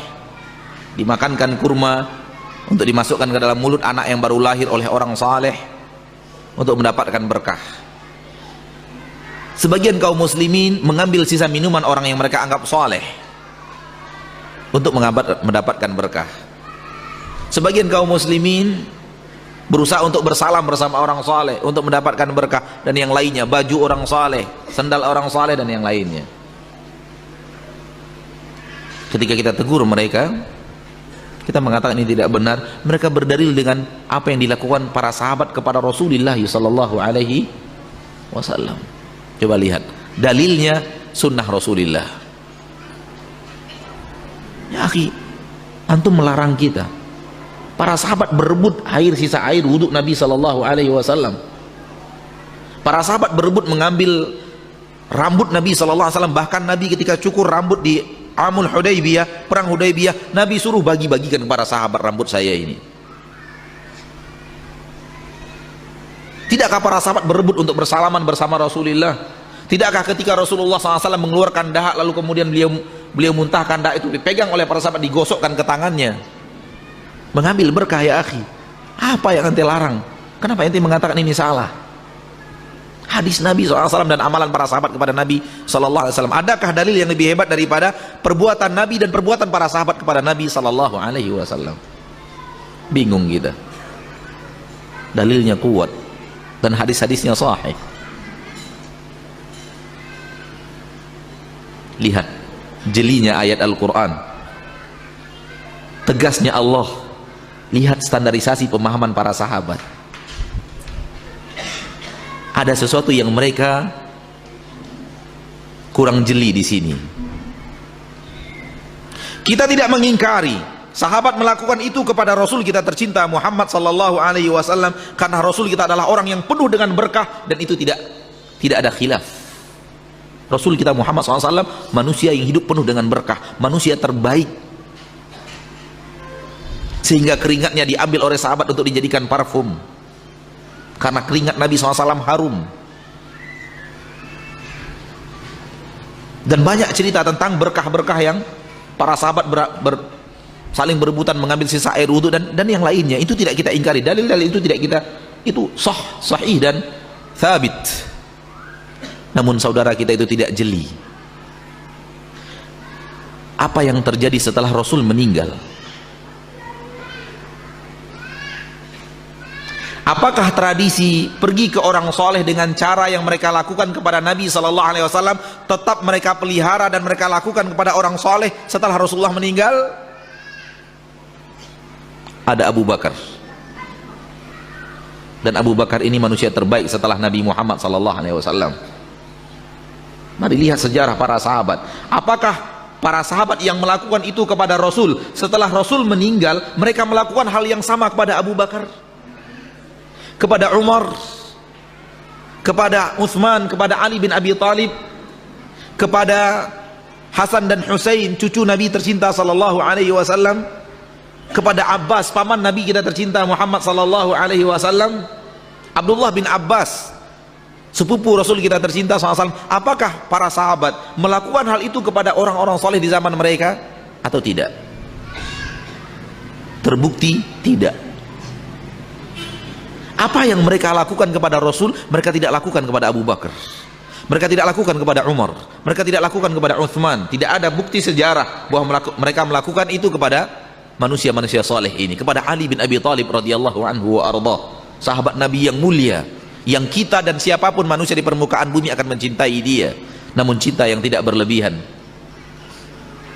dimakankan kurma untuk dimasukkan ke dalam mulut anak yang baru lahir oleh orang saleh untuk mendapatkan berkah. Sebagian kaum muslimin mengambil sisa minuman orang yang mereka anggap saleh untuk mendapatkan berkah. Sebagian kaum muslimin berusaha untuk bersalam bersama orang saleh untuk mendapatkan berkah, dan yang lainnya baju orang saleh, sandal orang saleh, dan yang lainnya. Ketika kita tegur mereka, kita mengatakan ini tidak benar. Mereka berdalil dengan apa yang dilakukan para sahabat kepada Rasulullah sallallahu alaihi wasallam. Coba lihat dalilnya, sunnah Rasulullah. Ya akhi, antum melarang kita. Para sahabat berebut air, sisa air wudhu Nabi sallallahu alaihi wasallam. Para sahabat berebut mengambil rambut Nabi sallallahu alaihi wasallam. Bahkan Nabi ketika cukur rambut di Amul Hudaybiyah, perang Hudaybiyah, Nabi suruh bagi-bagikan kepada sahabat rambut saya ini. Tidakkah para sahabat berebut untuk bersalaman bersama Rasulullah? Tidakkah ketika Rasulullah SAW mengeluarkan dahak lalu kemudian beliau muntahkan dahak itu dipegang oleh para sahabat, digosokkan ke tangannya, mengambil berkah? Ya akhi, apa yang ente larang? Kenapa ente mengatakan ini salah? Hadis Nabi SAW dan amalan para sahabat kepada Nabi SAW. Adakah dalil yang lebih hebat daripada perbuatan Nabi dan perbuatan para sahabat kepada Nabi SAW? Bingung kita. Dalilnya kuat dan hadis-hadisnya sahih. Lihat jelinya ayat Al-Quran, tegasnya Allah. Lihat standarisasi pemahaman para sahabat. Ada sesuatu yang mereka kurang jeli di sini. Kita tidak mengingkari sahabat melakukan itu kepada Rasul kita tercinta Muhammad sallallahu alaihi wasallam, karena Rasul kita adalah orang yang penuh dengan berkah, dan itu tidak ada khilaf. Rasul kita Muhammad SAW manusia yang hidup penuh dengan berkah, manusia terbaik, sehingga keringatnya diambil oleh sahabat untuk dijadikan parfum, karena keringat Nabi SAW harum. Dan banyak cerita tentang berkah-berkah yang para sahabat saling berebutan mengambil sisa air wudhu dan yang lainnya. Itu tidak kita ingkari, dalil-dalil itu tidak kita, itu sahih dan thabit. Namun saudara kita itu tidak jeli apa yang terjadi setelah Rasul meninggal. Apakah tradisi pergi ke orang soleh dengan cara yang mereka lakukan kepada Nabi sallallahu alaihi wasallam tetap mereka pelihara dan mereka lakukan kepada orang soleh setelah Rasulullah meninggal? Ada Abu Bakar, dan Abu Bakar ini manusia terbaik setelah Nabi Muhammad sallallahu alaihi wasallam. Mari lihat sejarah para sahabat. Apakah para sahabat yang melakukan itu kepada Rasul setelah Rasul meninggal, mereka melakukan hal yang sama kepada Abu Bakar, kepada Umar, kepada Utsman, kepada Ali bin Abi Thalib, kepada Hasan dan Husain cucu Nabi tercinta sallallahu alaihi wasallam, kepada Abbas paman Nabi kita tercinta Muhammad sallallahu alaihi wasallam, Abdullah bin Abbas sepupu Rasul kita tercinta SAW. Apakah para sahabat melakukan hal itu kepada orang-orang soleh di zaman mereka atau tidak? Terbukti tidak. Apa yang mereka lakukan kepada Rasul, mereka tidak lakukan kepada Abu Bakar, mereka tidak lakukan kepada Umar, mereka tidak lakukan kepada Utsman. Tidak ada bukti sejarah bahwa mereka melakukan itu kepada manusia-manusia soleh ini, kepada Ali bin Abi Thalib radhiyallahu anhu wa arda. sahabat Nabi yang mulia, yang kita dan siapapun manusia di permukaan bumi akan mencintai dia, namun cinta yang tidak berlebihan,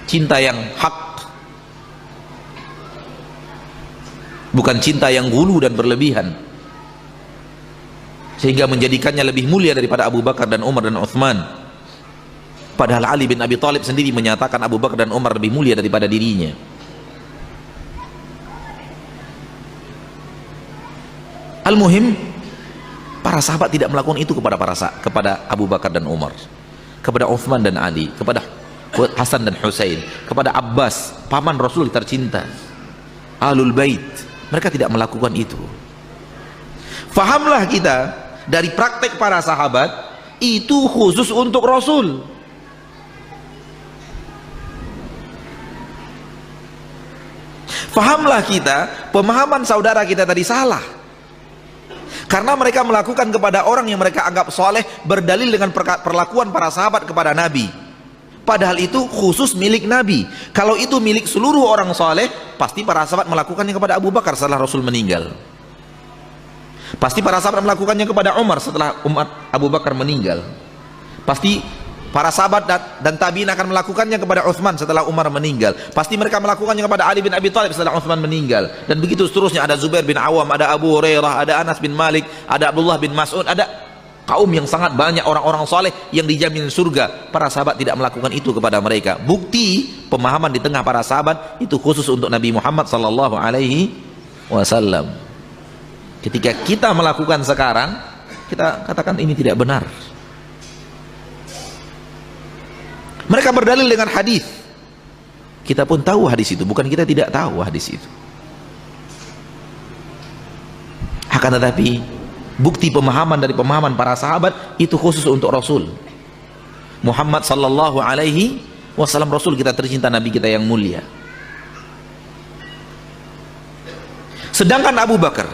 cinta yang hak, bukan cinta yang gulu dan berlebihan, sehingga menjadikannya lebih mulia daripada Abu Bakar dan Umar dan Uthman. Padahal Ali bin Abi Thalib sendiri menyatakan Abu Bakar dan Umar lebih mulia daripada dirinya. Al-muhim, para sahabat tidak melakukan itu kepada Abu Bakar dan Umar, kepada Uthman dan Ali, kepada Hasan dan Husain, kepada Abbas, paman Rasul tercinta, Ahlul Bait. Mereka tidak melakukan itu. Fahamlah kita dari praktek para sahabat itu khusus untuk Rasul. Fahamlah kita, pemahaman saudara kita tadi salah. Karena mereka melakukan kepada orang yang mereka anggap soleh berdalil dengan perlakuan para sahabat kepada Nabi. Padahal itu khusus milik Nabi. Kalau itu milik seluruh orang soleh, pasti para sahabat melakukannya kepada Abu Bakar setelah Rasul meninggal. Pasti para sahabat melakukannya kepada Umar setelah umat Abu Bakar meninggal. Pasti para sahabat dan tabi'in akan melakukannya kepada Uthman setelah Umar meninggal. Pasti mereka melakukannya kepada Ali bin Abi Thalib setelah Uthman meninggal. Dan begitu seterusnya, ada Zubair bin Awam, ada Abu Hurairah, ada Anas bin Malik, ada Abdullah bin Mas'ud, ada kaum yang sangat banyak orang-orang soleh yang dijamin surga. Para sahabat tidak melakukan itu kepada mereka. Bukti pemahaman di tengah para sahabat itu khusus untuk Nabi Muhammad sallallahu alaihi wasallam. Ketika kita melakukan sekarang, kita katakan ini tidak benar. Mereka berdalil dengan hadis. Kita pun tahu hadis itu, bukan kita tidak tahu hadis itu. Akan tetapi bukti pemahaman dari pemahaman para sahabat itu khusus untuk Rasul Muhammad sallallahu alaihi wasallam, Rasul kita tercinta, Nabi kita yang mulia. Sedangkan Abu Bakar,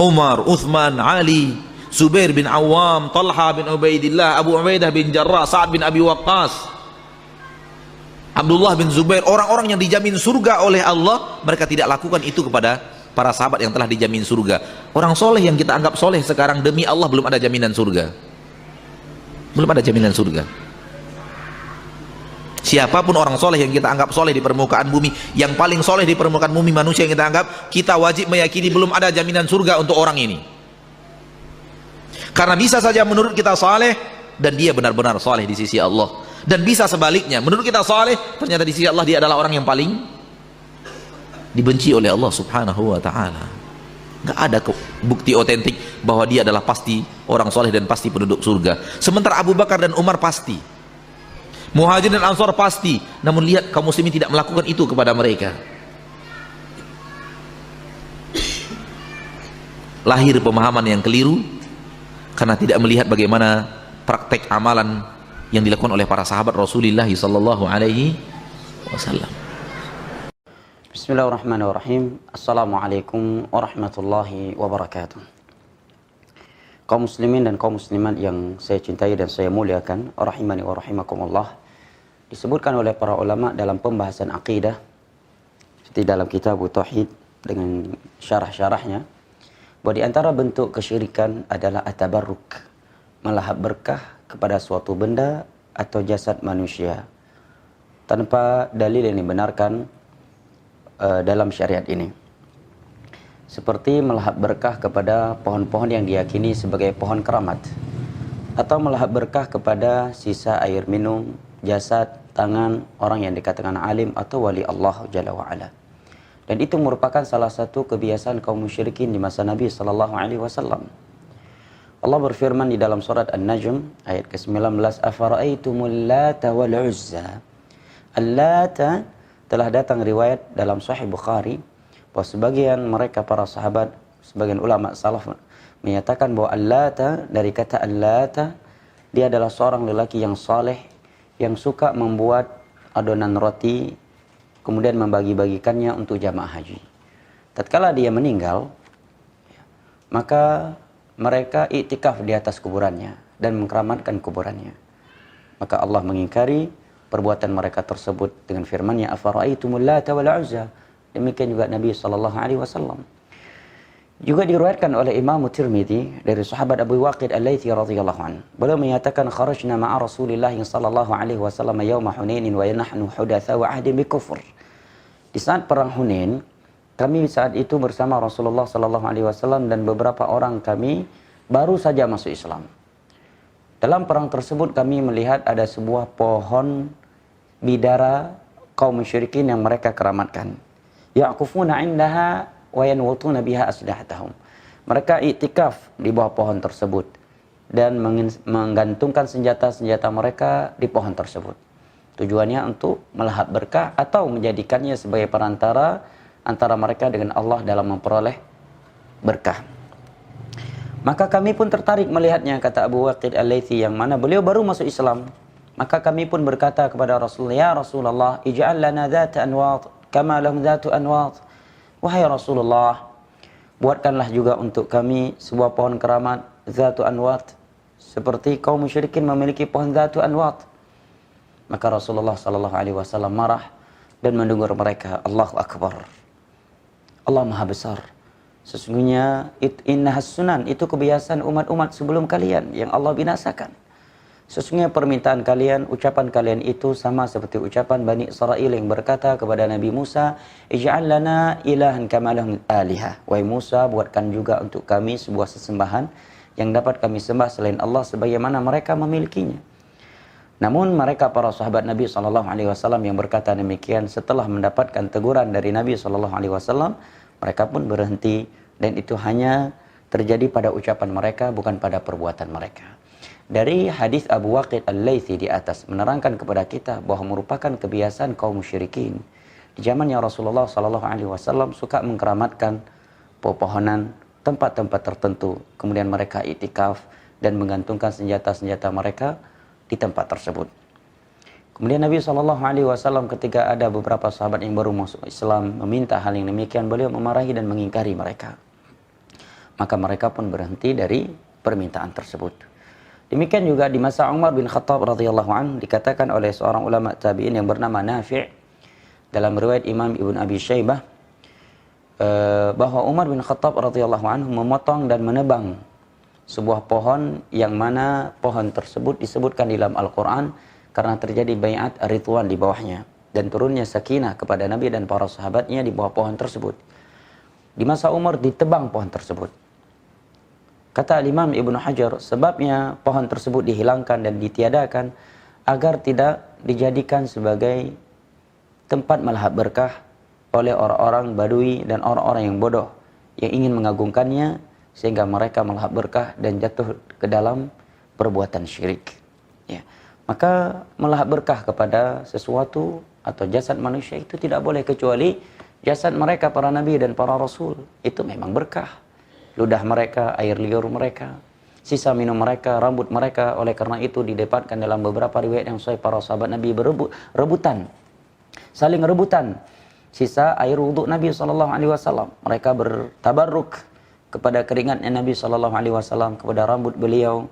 Umar, Uthman, Ali, Zubair bin Awam, Talha bin Ubaidillah, Abu Ubaidah bin Jarrah, Sa'ad bin Abi Waqqas, Abdullah bin Zubair, orang-orang yang dijamin surga oleh Allah, mereka tidak lakukan itu kepada para sahabat yang telah dijamin surga. Orang soleh yang kita anggap soleh sekarang, demi Allah belum ada jaminan surga. Belum ada jaminan surga. Siapapun orang soleh yang kita anggap soleh di permukaan bumi, yang paling soleh di permukaan bumi manusia yang kita anggap, kita wajib meyakini belum ada jaminan surga untuk orang ini. Karena bisa saja menurut kita soleh dan dia benar-benar soleh di sisi Allah. Dan bisa sebaliknya, menurut kita saleh, ternyata di sisi Allah dia adalah orang yang paling dibenci oleh Allah subhanahu wa ta'ala. Gak ada bukti otentik bahwa dia adalah pasti orang saleh dan pasti penduduk surga. Sementara Abu Bakar dan Umar pasti, Muhajirin dan Ansar pasti. Namun lihat kaum muslimin tidak melakukan itu kepada mereka. Lahir pemahaman yang keliru karena tidak melihat bagaimana praktek amalan yang dilakukan oleh para sahabat Rasulullah sallallahu alaihi wasallam. Bismillahirrahmanirrahim. Assalamualaikum warahmatullahi wabarakatuh. Kaum muslimin dan kaum muslimat yang saya cintai dan saya muliakan, rahimani wa rahimakumullah. Disebutkan oleh para ulama dalam pembahasan akidah seperti dalam kitab Tauhid dengan syarah-syarahnya, bahwa di antara bentuk kesyirikan adalah at-tabarruk, melahap berkah kepada suatu benda atau jasad manusia tanpa dalil yang dibenarkan dalam syariat ini, seperti melahap berkah kepada pohon-pohon yang diyakini sebagai pohon keramat, atau melahap berkah kepada sisa air minum, jasad, tangan orang yang dikatakan alim atau wali Allah Jalla wa'ala. Dan itu merupakan salah satu kebiasaan kaum musyrikin di masa Nabi sallallahu alaihi wasallam. Allah berfirman di dalam surat An-Najm ayat ke-19, afara'aitumul lata wal uzza. Al-lata telah datang riwayat dalam Sahih Bukhari bahwa sebagian mereka para sahabat, sebagian ulama salaf menyatakan bahwa al-lata dari kata al-lata, dia adalah seorang lelaki yang saleh yang suka membuat adonan roti kemudian membagi-bagikannya untuk jamaah haji. Tatkala dia meninggal, maka mereka iktikaf di atas kuburannya dan mengkeramatkan kuburannya. Maka Allah mengingkari perbuatan mereka tersebut dengan firman-Nya, afara'aitumul lata wal uzza. Demikian juga Nabi sallallahu alaihi wasallam. Juga diriwayatkan oleh Imam Tirmidzi dari sahabat Abu Waqid Al-Laitsi radhiyallahu anhu. Beliau menyatakan kharajna ma'a Rasulillah sallallahu alaihi wasallam yauma Hunain wa nahnu hudatsa wa ahdi bi kufur. Di saat perang Hunain, kami saat itu bersama Rasulullah sallallahu alaihi wasallam dan beberapa orang kami baru saja masuk Islam. Dalam perang tersebut kami melihat ada sebuah pohon bidara kaum musyrikin yang mereka keramatkan. Ya'kufuna 'indaha wa yanwutuna biha aslihatahum. Mereka iktikaf di bawah pohon tersebut dan menggantungkan senjata-senjata mereka di pohon tersebut. Tujuannya untuk melahap berkah atau menjadikannya sebagai perantara antara mereka dengan Allah dalam memperoleh berkah. Maka kami pun tertarik melihatnya, kata Abu Waqid Al-Laitsi, yang mana beliau baru masuk Islam. Maka kami pun berkata kepada Rasulullah, ya Rasulullah, ij'al lana dhata anwat kama lahum dhatu anwat. Wahai Rasulullah, buatkanlah juga untuk kami sebuah pohon keramat dhatu anwat seperti kaum musyrikin memiliki pohon dhatu anwat. Maka Rasulullah sallallahu alaihi wasallam marah dan mendengar mereka, Allahu Akbar. Allah Maha Besar. Sesungguhnya innahas sunan, itu kebiasaan umat-umat sebelum kalian yang Allah binasakan. Sesungguhnya permintaan kalian, ucapan kalian itu sama seperti ucapan Bani Israel yang berkata kepada Nabi Musa, ij'al lana ilahan kama lahum alihah. Wahai Musa, buatkan juga untuk kami sebuah sesembahan yang dapat kami sembah selain Allah sebagaimana mereka memilikinya. Namun mereka para sahabat Nabi SAW yang berkata demikian setelah mendapatkan teguran dari Nabi SAW, mereka pun berhenti, dan itu hanya terjadi pada ucapan mereka, bukan pada perbuatan mereka. Dari hadis Abu Waqid Al-Laitsi di atas menerangkan kepada kita bahwa merupakan kebiasaan kaum musyrikin di zamannya Rasulullah SAW suka mengkeramatkan pepohonan, tempat-tempat tertentu, kemudian mereka iktikaf dan menggantungkan senjata-senjata mereka di tempat tersebut. Kemudian Nabi SAW ketika ada beberapa sahabat yang baru masuk Islam meminta hal yang demikian, beliau memarahi dan mengingkari mereka. Maka mereka pun berhenti dari permintaan tersebut. Demikian juga di masa Umar bin Khattab radhiyallahu anhu dikatakan oleh seorang ulama tabi'in yang bernama Nafi' dalam riwayat Imam Ibn Abi Syaibah bahwa Umar bin Khattab radhiyallahu anhu memotong dan menebang sebuah pohon yang mana pohon tersebut disebutkan di dalam Al-Quran karena terjadi bai'at ridwan di bawahnya dan turunnya sakinah kepada Nabi dan para sahabatnya di bawah pohon tersebut. Di masa Umar ditebang pohon tersebut. Kata Imam Ibnu Hajar, sebabnya pohon tersebut dihilangkan dan ditiadakan agar tidak dijadikan sebagai tempat melahap berkah oleh orang-orang Badui dan orang-orang yang bodoh yang ingin mengagungkannya sehingga mereka melahap berkah dan jatuh ke dalam perbuatan syirik. Ya. Maka melahap berkah kepada sesuatu atau jasad manusia itu tidak boleh kecuali jasad mereka, para nabi dan para rasul. Itu memang berkah. Ludah mereka, air liur mereka, sisa minum mereka, rambut mereka. Oleh karena itu didapatkan dalam beberapa riwayat yang sahih para sahabat Nabi saling rebutan sisa air wudhu Nabi SAW. Mereka bertabarruk kepada keringatnya Nabi SAW, kepada rambut beliau.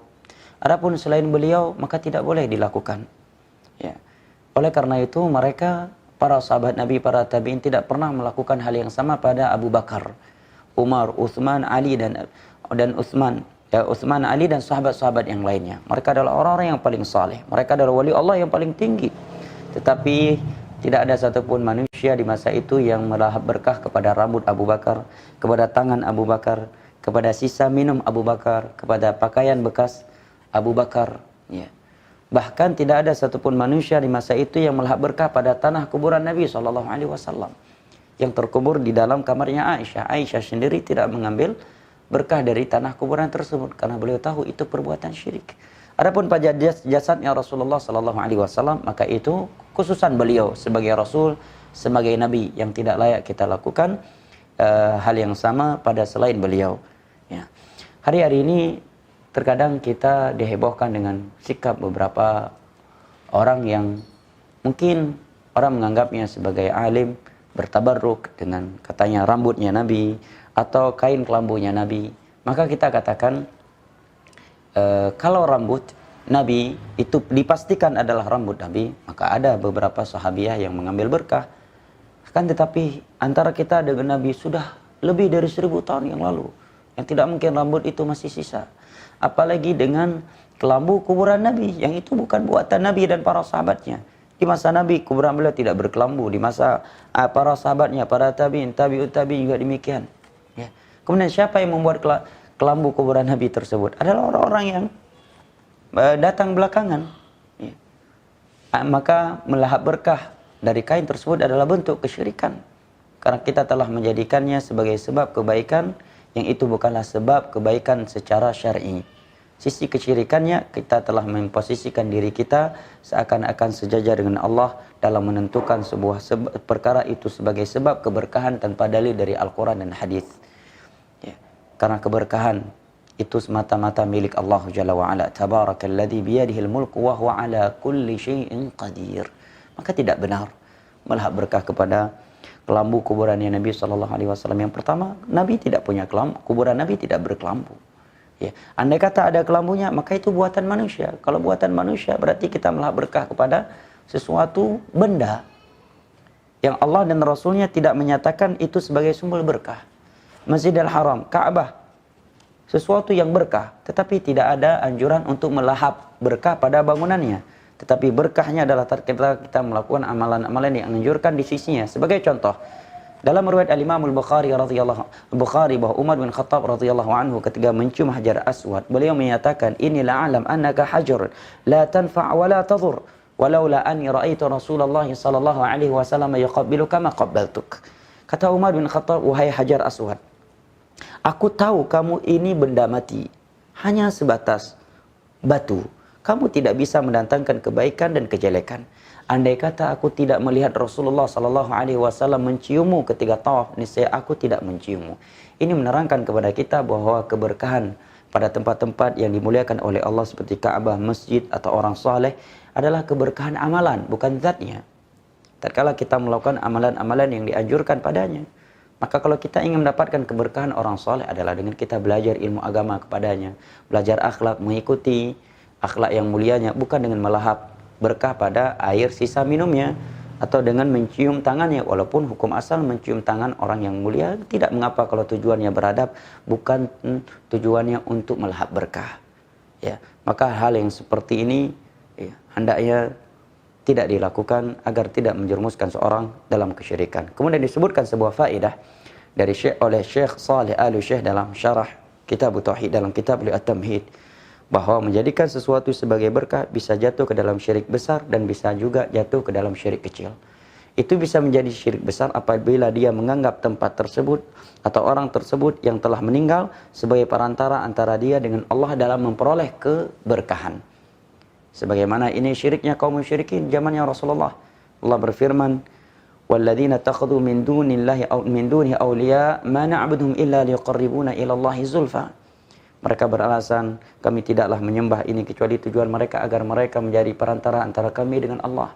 Adapun selain beliau maka tidak boleh dilakukan. Ya. Oleh karena itu mereka, para sahabat Nabi, para tabi'in tidak pernah melakukan hal yang sama pada Abu Bakar, Umar, Utsman, Ali dan Utsman, Utsman, Ali dan sahabat-sahabat yang lainnya. Mereka adalah orang-orang yang paling saleh. Mereka adalah wali Allah yang paling tinggi. Tetapi tidak ada satupun manusia di masa itu yang melahap berkah kepada rambut Abu Bakar, kepada tangan Abu Bakar, kepada sisa minum Abu Bakar, kepada pakaian bekas Abu Bakar. Ya. Bahkan tidak ada satupun manusia di masa itu yang melahap berkah pada tanah kuburan Nabi SAW yang terkubur di dalam kamarnya Aisyah. Aisyah sendiri tidak mengambil berkah dari tanah kuburan tersebut karena beliau tahu itu perbuatan syirik. Adapun pada jasadnya Rasulullah SAW, maka itu khususan beliau sebagai Rasul, sebagai Nabi yang tidak layak kita lakukan hal yang sama pada selain beliau. Ya. Hari-hari ini terkadang kita dihebohkan dengan sikap beberapa orang yang mungkin orang menganggapnya sebagai alim, bertabarruk dengan katanya rambutnya Nabi atau kain kelambunya Nabi. Maka kita katakan kalau rambut Nabi itu dipastikan adalah rambut Nabi, maka ada beberapa sahabiah yang mengambil berkah. Kan tetapi antara kita dengan Nabi sudah lebih dari 1000 tahun yang lalu. yang tidak mungkin rambut itu masih sisa. Apalagi dengan kelambu kuburan Nabi, yang itu bukan buatan Nabi dan para sahabatnya. Di masa Nabi, kuburan beliau tidak berkelambu. Di masa para sahabatnya, para tabi'in, tabi'ut tabi'in juga demikian. Ya. Kemudian siapa yang membuat kelambu kuburan Nabi tersebut? Adalah orang-orang yang datang belakangan. Ya. Maka melahap berkah dari kain tersebut adalah bentuk kesyirikan. Karena kita telah menjadikannya sebagai sebab kebaikan, yang itu bukanlah sebab kebaikan secara syar'i. Sisi kesyirikannya, kita telah memposisikan diri kita seakan-akan sejajar dengan Allah dalam menentukan sebuah perkara itu sebagai sebab keberkahan tanpa dalil dari Al-Quran dan hadis. Ya. Karena keberkahan itu semata-mata milik Allah Jalla wa'ala. Tabarakalladzi biyadihil mulku wa huwa ala kulli syai'in qadir. Maka tidak benar melahap berkah kepada kelambu kuburannya Nabi SAW. Yang pertama, Nabi tidak punya kelambu, kuburan Nabi tidak berkelambu. Ya. Andai kata ada kelambunya, maka itu buatan manusia. Kalau buatan manusia, berarti kita melahap berkah kepada sesuatu benda yang Allah dan Rasulnya tidak menyatakan itu sebagai sumber berkah. Masjidil Haram, Ka'bah, sesuatu yang berkah, tetapi tidak ada anjuran untuk melahap berkah pada bangunannya. Tetapi berkahnya adalah kita melakukan amalan-amalan yang anjurkan di sisinya. Sebagai contoh, dalam riwayat Al-Imam Al-Bukhari bahwa Umar bin Khattab radhiyallahu anhu ketika mencium Hajar Aswad, beliau menyatakan, "Inni la'alam annaka hajar la tanfa' wa la tadur, walaula anni ra'aitu Rasulullah sallallahu alaihi wasallam yaqabbiluka ma qabbaltuk." Kata Umar bin Khattab, "Wahai Hajar Aswad, aku tahu kamu ini benda mati, hanya sebatas batu. Kamu tidak bisa mendatangkan kebaikan dan kejelekan. Andai kata aku tidak melihat Rasulullah sallallahu alaihi wasallam menciummu ketika tawaf, niscaya aku tidak menciummu." Ini menerangkan kepada kita bahwa keberkahan pada tempat-tempat yang dimuliakan oleh Allah seperti Ka'bah, masjid atau orang saleh adalah keberkahan amalan, bukan zatnya. Tatkala kita melakukan amalan-amalan yang dianjurkan padanya, maka kalau kita ingin mendapatkan keberkahan orang saleh adalah dengan kita belajar ilmu agama kepadanya, belajar akhlak, mengikuti akhlak yang mulianya, bukan dengan melahap berkah pada air sisa minumnya atau dengan mencium tangannya. Walaupun hukum asal mencium tangan orang yang mulia tidak mengapa kalau tujuannya beradab, bukan tujuannya untuk melahap berkah. Ya, maka hal yang seperti ini ya, hendaknya tidak dilakukan agar tidak menjerumuskan seorang dalam kesyirikan. Kemudian disebutkan sebuah faedah dari oleh Syekh Saleh Al-Syekh dalam syarah Kitab Tauhid, dalam kitab At-Tamhid, bahwa menjadikan sesuatu sebagai berkah bisa jatuh ke dalam syirik besar dan bisa juga jatuh ke dalam syirik kecil. Itu bisa menjadi syirik besar apabila dia menganggap tempat tersebut atau orang tersebut yang telah meninggal sebagai perantara antara dia dengan Allah dalam memperoleh keberkahan. Sebagaimana ini syiriknya kaum musyrikin zamannya Rasulullah. Allah berfirman, "Walladzina takhadhu min dunillahi aw min dunihi awliya ma na'buduhum illa liqarribuna ila Allahi zulfa." Mereka beralasan, kami tidaklah menyembah ini kecuali tujuan mereka agar mereka menjadi perantara antara kami dengan Allah.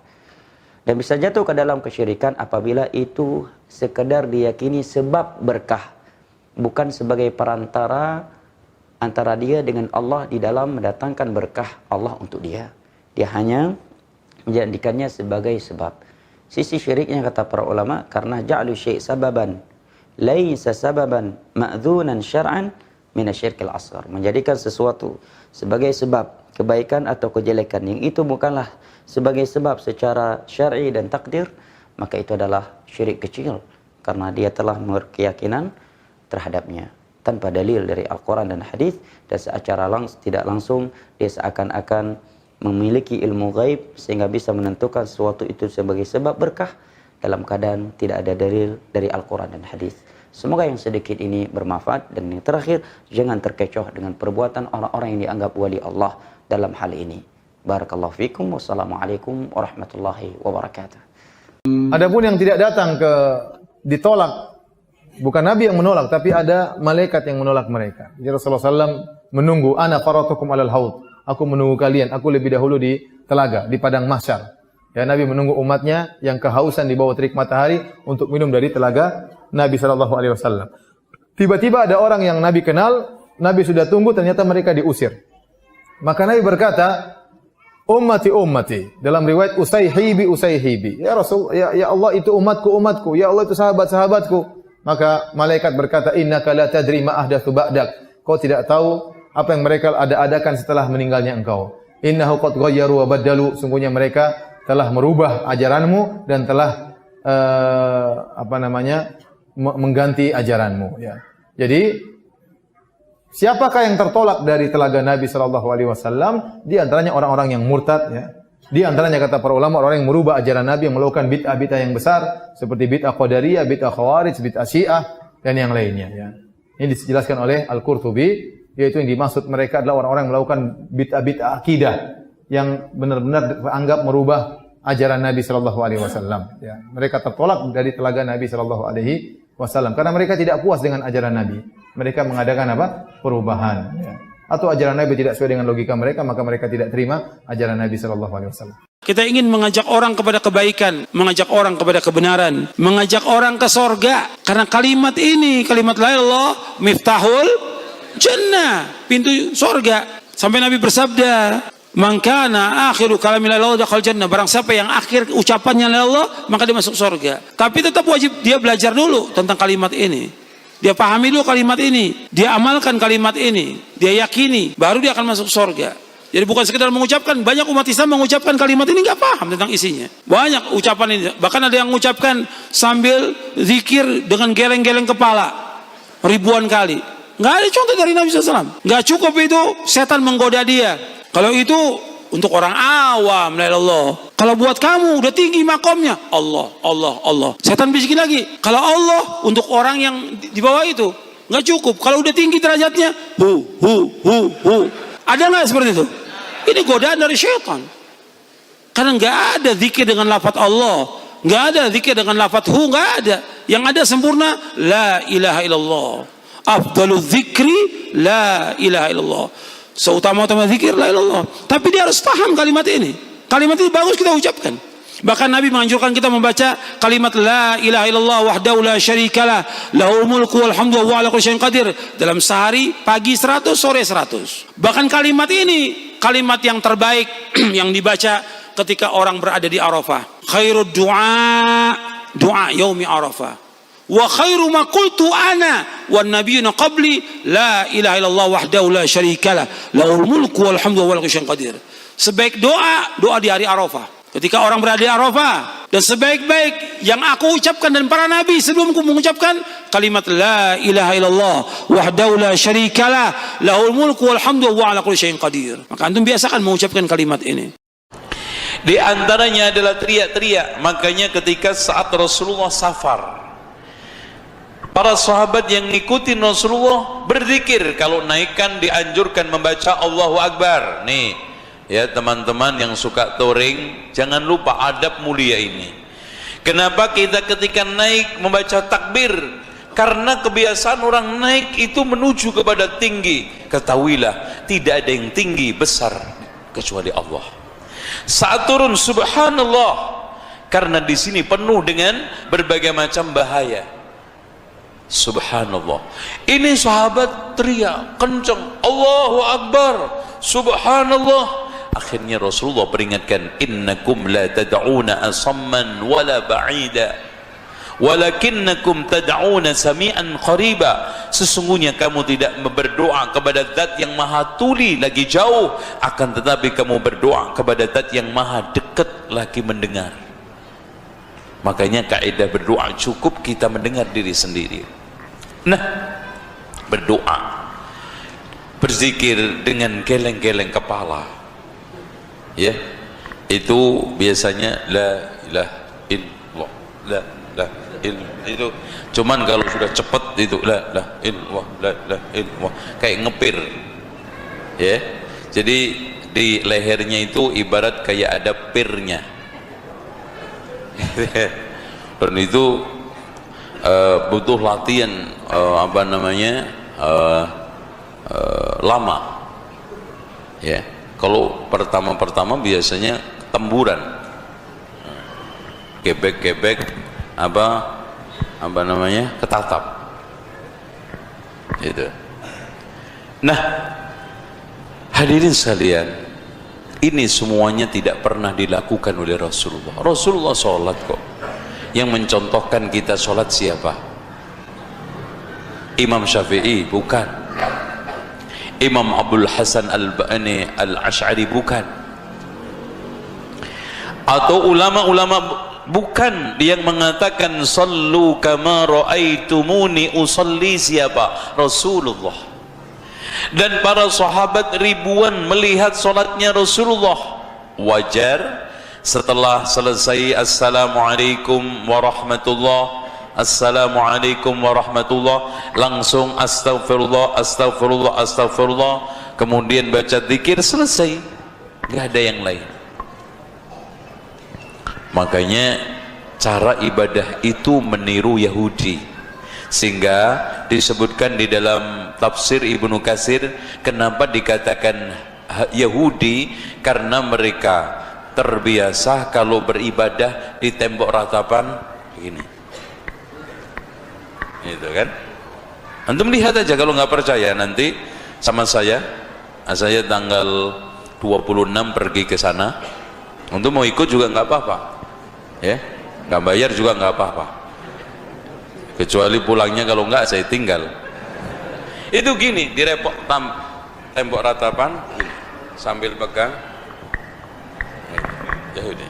Dan bisa jatuh ke dalam kesyirikan apabila itu sekedar diyakini sebab berkah, bukan sebagai perantara antara dia dengan Allah di dalam mendatangkan berkah Allah untuk dia. Dia hanya menjadikannya sebagai sebab. Sisi syiriknya kata para ulama, karena ja'lu syai' sababan laisa sababan ma'dzunan syar'an minasyirkil asghar, menjadikan sesuatu sebagai sebab kebaikan atau kejelekan yang itu bukanlah sebagai sebab secara syar'i dan takdir, maka itu adalah syirik kecil karena dia telah berkeyakinan terhadapnya tanpa dalil dari Al-Quran dan hadis, dan secara tidak langsung dia seakan-akan memiliki ilmu gaib sehingga bisa menentukan sesuatu itu sebagai sebab berkah dalam keadaan tidak ada dalil dari Al-Quran dan hadis. Semoga yang sedikit ini bermanfaat, dan yang terakhir, jangan terkecoh dengan perbuatan orang-orang yang dianggap wali Allah dalam hal ini. Barakallahu fikum, wassalamualaikum warahmatullahi wabarakatuh. Adapun yang tidak datang ditolak, bukan Nabi yang menolak, tapi ada malaikat yang menolak mereka. Jadi Rasulullah SAW menunggu, ana faratukum alal haud, aku menunggu kalian, aku lebih dahulu di telaga, di padang mahsyar. Ya, Nabi menunggu umatnya yang kehausan di bawah terik matahari untuk minum dari telaga Nabi SAW. Tiba-tiba ada orang yang Nabi kenal, Nabi sudah tunggu, ternyata mereka diusir. Maka Nabi berkata, ummati ummati, dalam riwayat usayhibi usayhibi. Ya Rasul, ya Allah itu umatku umatku, ya Allah itu sahabat sahabatku. Maka malaikat berkata, innaka la tadri ma ahdatsu ba'dak. Kau tidak tahu apa yang mereka adakan setelah meninggalnya engkau. Innahu qad ghayyaru wa baddalu. Sungguhnya mereka telah merubah ajaranmu dan telah mengganti ajaranmu. Ya. Jadi siapakah yang tertolak dari telaga Nabi sallallahu alaihi wasallam? Di antaranya orang-orang yang murtad, ya. Di antaranya kata para ulama orang yang merubah ajaran Nabi, yang melakukan bid'ah-bid'ah yang besar seperti bid'ah Qadariyah, bid'ah Khawarij, bid'ah Syiah dan yang lainnya, ya. Ini dijelaskan oleh Al-Qurtubi, yaitu yang dimaksud mereka adalah orang-orang yang melakukan bid'ah-bid'ah akidah yang benar-benar anggap merubah ajaran Nabi sallallahu alaihi wasallam, ya. Mereka tertolak dari telaga Nabi sallallahu alaihi wasallam karena mereka tidak puas dengan ajaran Nabi. Mereka mengadakan apa? Perubahan, ya. Atau ajaran Nabi tidak sesuai dengan logika mereka, maka mereka tidak terima ajaran Nabi sallallahu alaihi wasallam. Kita ingin mengajak orang kepada kebaikan, mengajak orang kepada kebenaran, mengajak orang ke sorga. Karena kalimat ini, kalimat la ilaha illallah, miftahul jannah, pintu sorga. Sampai Nabi bersabda, man kana akhiru kalami la ilaha illallah dakhal jannah. Barang siapa yang akhir ucapannya la ilaha illallah, maka dia masuk sorga. Tapi tetap wajib dia belajar dulu tentang kalimat ini. Dia pahami dulu kalimat ini, dia amalkan kalimat ini, dia yakini, baru dia akan masuk sorga. Jadi bukan sekedar mengucapkan. Banyak umat Islam mengucapkan kalimat ini nggak paham tentang isinya. Banyak ucapan ini, bahkan ada yang mengucapkan sambil zikir dengan geleng-geleng kepala ribuan kali. Nggak ada contoh dari Nabi SAW. Nggak cukup itu, setan menggoda dia. Kalau itu untuk orang awam, la ilaha illallah. Kalau buat kamu udah tinggi makomnya, Allah, Allah, Allah. Setan bisikin lagi. Kalau Allah untuk orang yang di bawah itu nggak cukup. Kalau udah tinggi derajatnya, hu. Ada nggak seperti itu? Ini godaan dari syaitan. Karena nggak ada zikir dengan lafaz Allah, nggak ada zikir dengan lafaz hu, nggak ada. Yang ada sempurna la ilaha illallah. Afdalu dzikri la ilaha illallah. Seutama-utama zikir la ilaha illallah. Tapi dia harus paham kalimat ini. Kalimat ini bagus kita ucapkan. Bahkan Nabi menganjurkan kita membaca kalimat la ilaha illallah wahdahu la syarikalah lahul mulku wal hamdu wa huwa ala kulli syai'in qadir dalam sehari, pagi 100, sore 100. Bahkan kalimat ini kalimat yang terbaik yang dibaca ketika orang berada di Arafah. Khairud doa yaumi Arafah. Wa khairu ma qultu ana wan nabiyyuna qabli la ilaha illallah wahdahu la syarikalah lahul mulku wal hamdu wa huwa ala kulli syai'in qadir. Sebaik doa di hari Arafah. Ketika orang berada di Arafah, dan sebaik-baik yang aku ucapkan dan para nabi sebelumku mengucapkan kalimat la ilaha illallah wahdahu la syarikalah lahul mulku wal hamdu wa huwa ala kulli syai'in qadir. Maka antum biasakan mengucapkan kalimat ini. Di antaranya adalah teriak-teriak. Makanya ketika saat Rasulullah safar, para sahabat yang ngikutin Rasulullah berzikir. Kalau naikkan dianjurkan membaca Allahu Akbar. Nih ya teman-teman yang suka touring, jangan lupa adab mulia ini. Kenapa kita ketika naik membaca takbir? Karena kebiasaan orang naik itu menuju kepada tinggi. Ketahuilah tidak ada yang tinggi besar kecuali Allah. Saat turun subhanallah, karena di sini penuh dengan berbagai macam bahaya. Subhanallah. Ini sahabat teriak kencang, Allahu Akbar, subhanallah. Akhirnya Rasulullah peringatkan, innakum la tad'una asamman wala ba'ida walakinnakum tad'una sami'an qariba. Sesungguhnya kamu tidak berdoa kepada zat yang maha tuli lagi jauh, akan tetapi kamu berdoa kepada zat yang maha dekat lagi mendengar. Makanya kaidah berdoa cukup kita mendengar diri sendiri. Nah, berdoa, berzikir dengan geleng-geleng kepala, ya, itu biasanya la ilaha illallah, la ilaha illallah. Itu cuman kalau sudah cepat itu la ilaha illallah, la ilaha illallah, kayak ngepir, ya. Jadi di lehernya itu ibarat kayak ada pirnya. Dan itu butuh latihan lama, ya. Kalau pertama-pertama biasanya temburan, gebek-gebek ketatap, gitu. Nah, hadirin sekalian, ini semuanya tidak pernah dilakukan oleh Rasulullah. Rasulullah sholat kok. Yang mencontohkan kita sholat siapa? Imam Syafi'i bukan, Imam Abdul Hasan Al-Ash'ari bukan, atau ulama-ulama bukan yang mengatakan sallu kama ra'aitumuni usalli. Siapa? Rasulullah. Dan para sahabat ribuan melihat salatnya Rasulullah. Wajar setelah selesai assalamualaikum warahmatullah, assalamualaikum warahmatullah, langsung astagfirullah, astagfirullah, astagfirullah, kemudian baca zikir, selesai, nggak ada yang lain. Makanya cara ibadah itu meniru Yahudi, sehingga disebutkan di dalam tafsir Ibnu Katsir kenapa dikatakan Yahudi, karena mereka terbiasa kalau beribadah di tembok ratapan ini. Itu kan? Antum lihat aja, kalau nggak percaya nanti sama saya tanggal 26 pergi ke sana. Untuk mau ikut juga nggak apa-apa, ya, nggak bayar juga nggak apa-apa. Kecuali pulangnya kalau nggak saya tinggal. Itu gini, direpok tembok ratapan, gini, sambil pegang. Yahudi.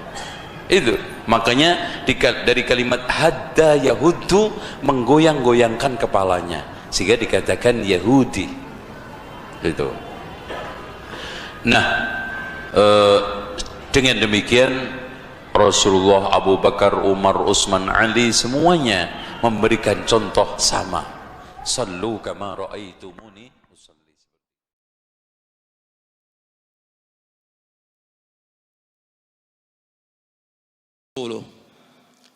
Itu makanya dari kalimat hadda yahudu, menggoyang-goyangkan kepalanya, sehingga dikatakan Yahudi. Itu. Nah, dengan demikian Rasulullah, Abu Bakar, Umar, Utsman, Ali semuanya memberikan contoh sama. Sallu kama ra'aitumuni usalli.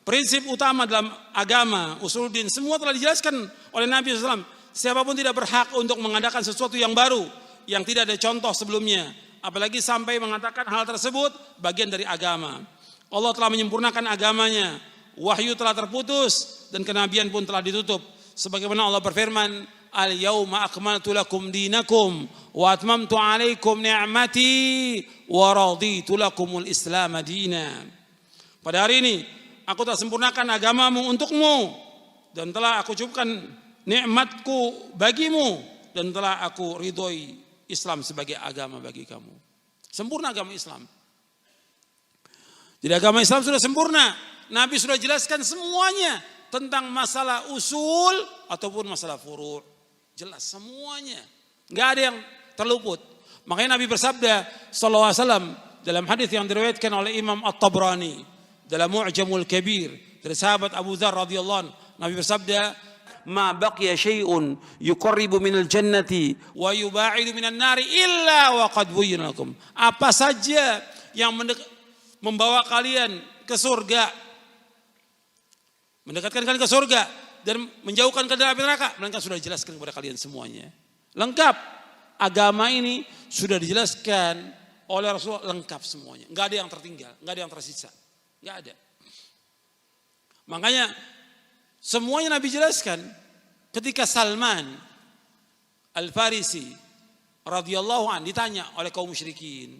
Prinsip utama dalam agama, usuluddin, semua telah dijelaskan oleh Nabi SAW. Siapapun tidak berhak untuk mengadakan sesuatu yang baru, yang tidak ada contoh sebelumnya, apalagi sampai mengatakan hal tersebut bagian dari agama. Allah telah menyempurnakan agamanya, wahyu telah terputus, dan kenabian pun telah ditutup. Sebagaimana Allah berfirman, al-yawma akmaltu lakum dinakum wa atmamtu alaikum ni'mati wa raditu lakumul islam dina. Pada hari ini aku telah sempurnakan agamamu untukmu, dan telah aku cukupkan nikmatku bagimu, dan telah aku ridhoi Islam sebagai agama bagi kamu. Sempurna agama Islam. Jadi agama Islam sudah sempurna. Nabi sudah jelaskan semuanya tentang masalah usul ataupun masalah furu'. Jelas semuanya. Enggak ada yang terluput. Makanya Nabi bersabda sallallahu alaihi wasallam dalam hadis yang diriwayatkan oleh Imam At-Tabrani dalam Mu'jamul Kabir dari sahabat Abu Dzar radhiyallahu anhu, Nabi bersabda, "Ma baqiya syai'un yuqarribu minal jannati wa yuba'idu minan nari illa wa qad buyyina lakum." Apa saja yang membawa kalian ke surga, mendekatkan kalian ke surga dan menjauhkan kalian dari api neraka, melainkan sudah dijelaskan kepada kalian semuanya. Lengkap. Agama ini sudah dijelaskan oleh Rasulullah, lengkap semuanya. Enggak ada yang tertinggal, enggak ada yang tersisa. Enggak ada. Makanya semuanya Nabi jelaskan. Ketika Salman Al-Farisi radhiyallahu anhu ditanya oleh kaum musyrikin,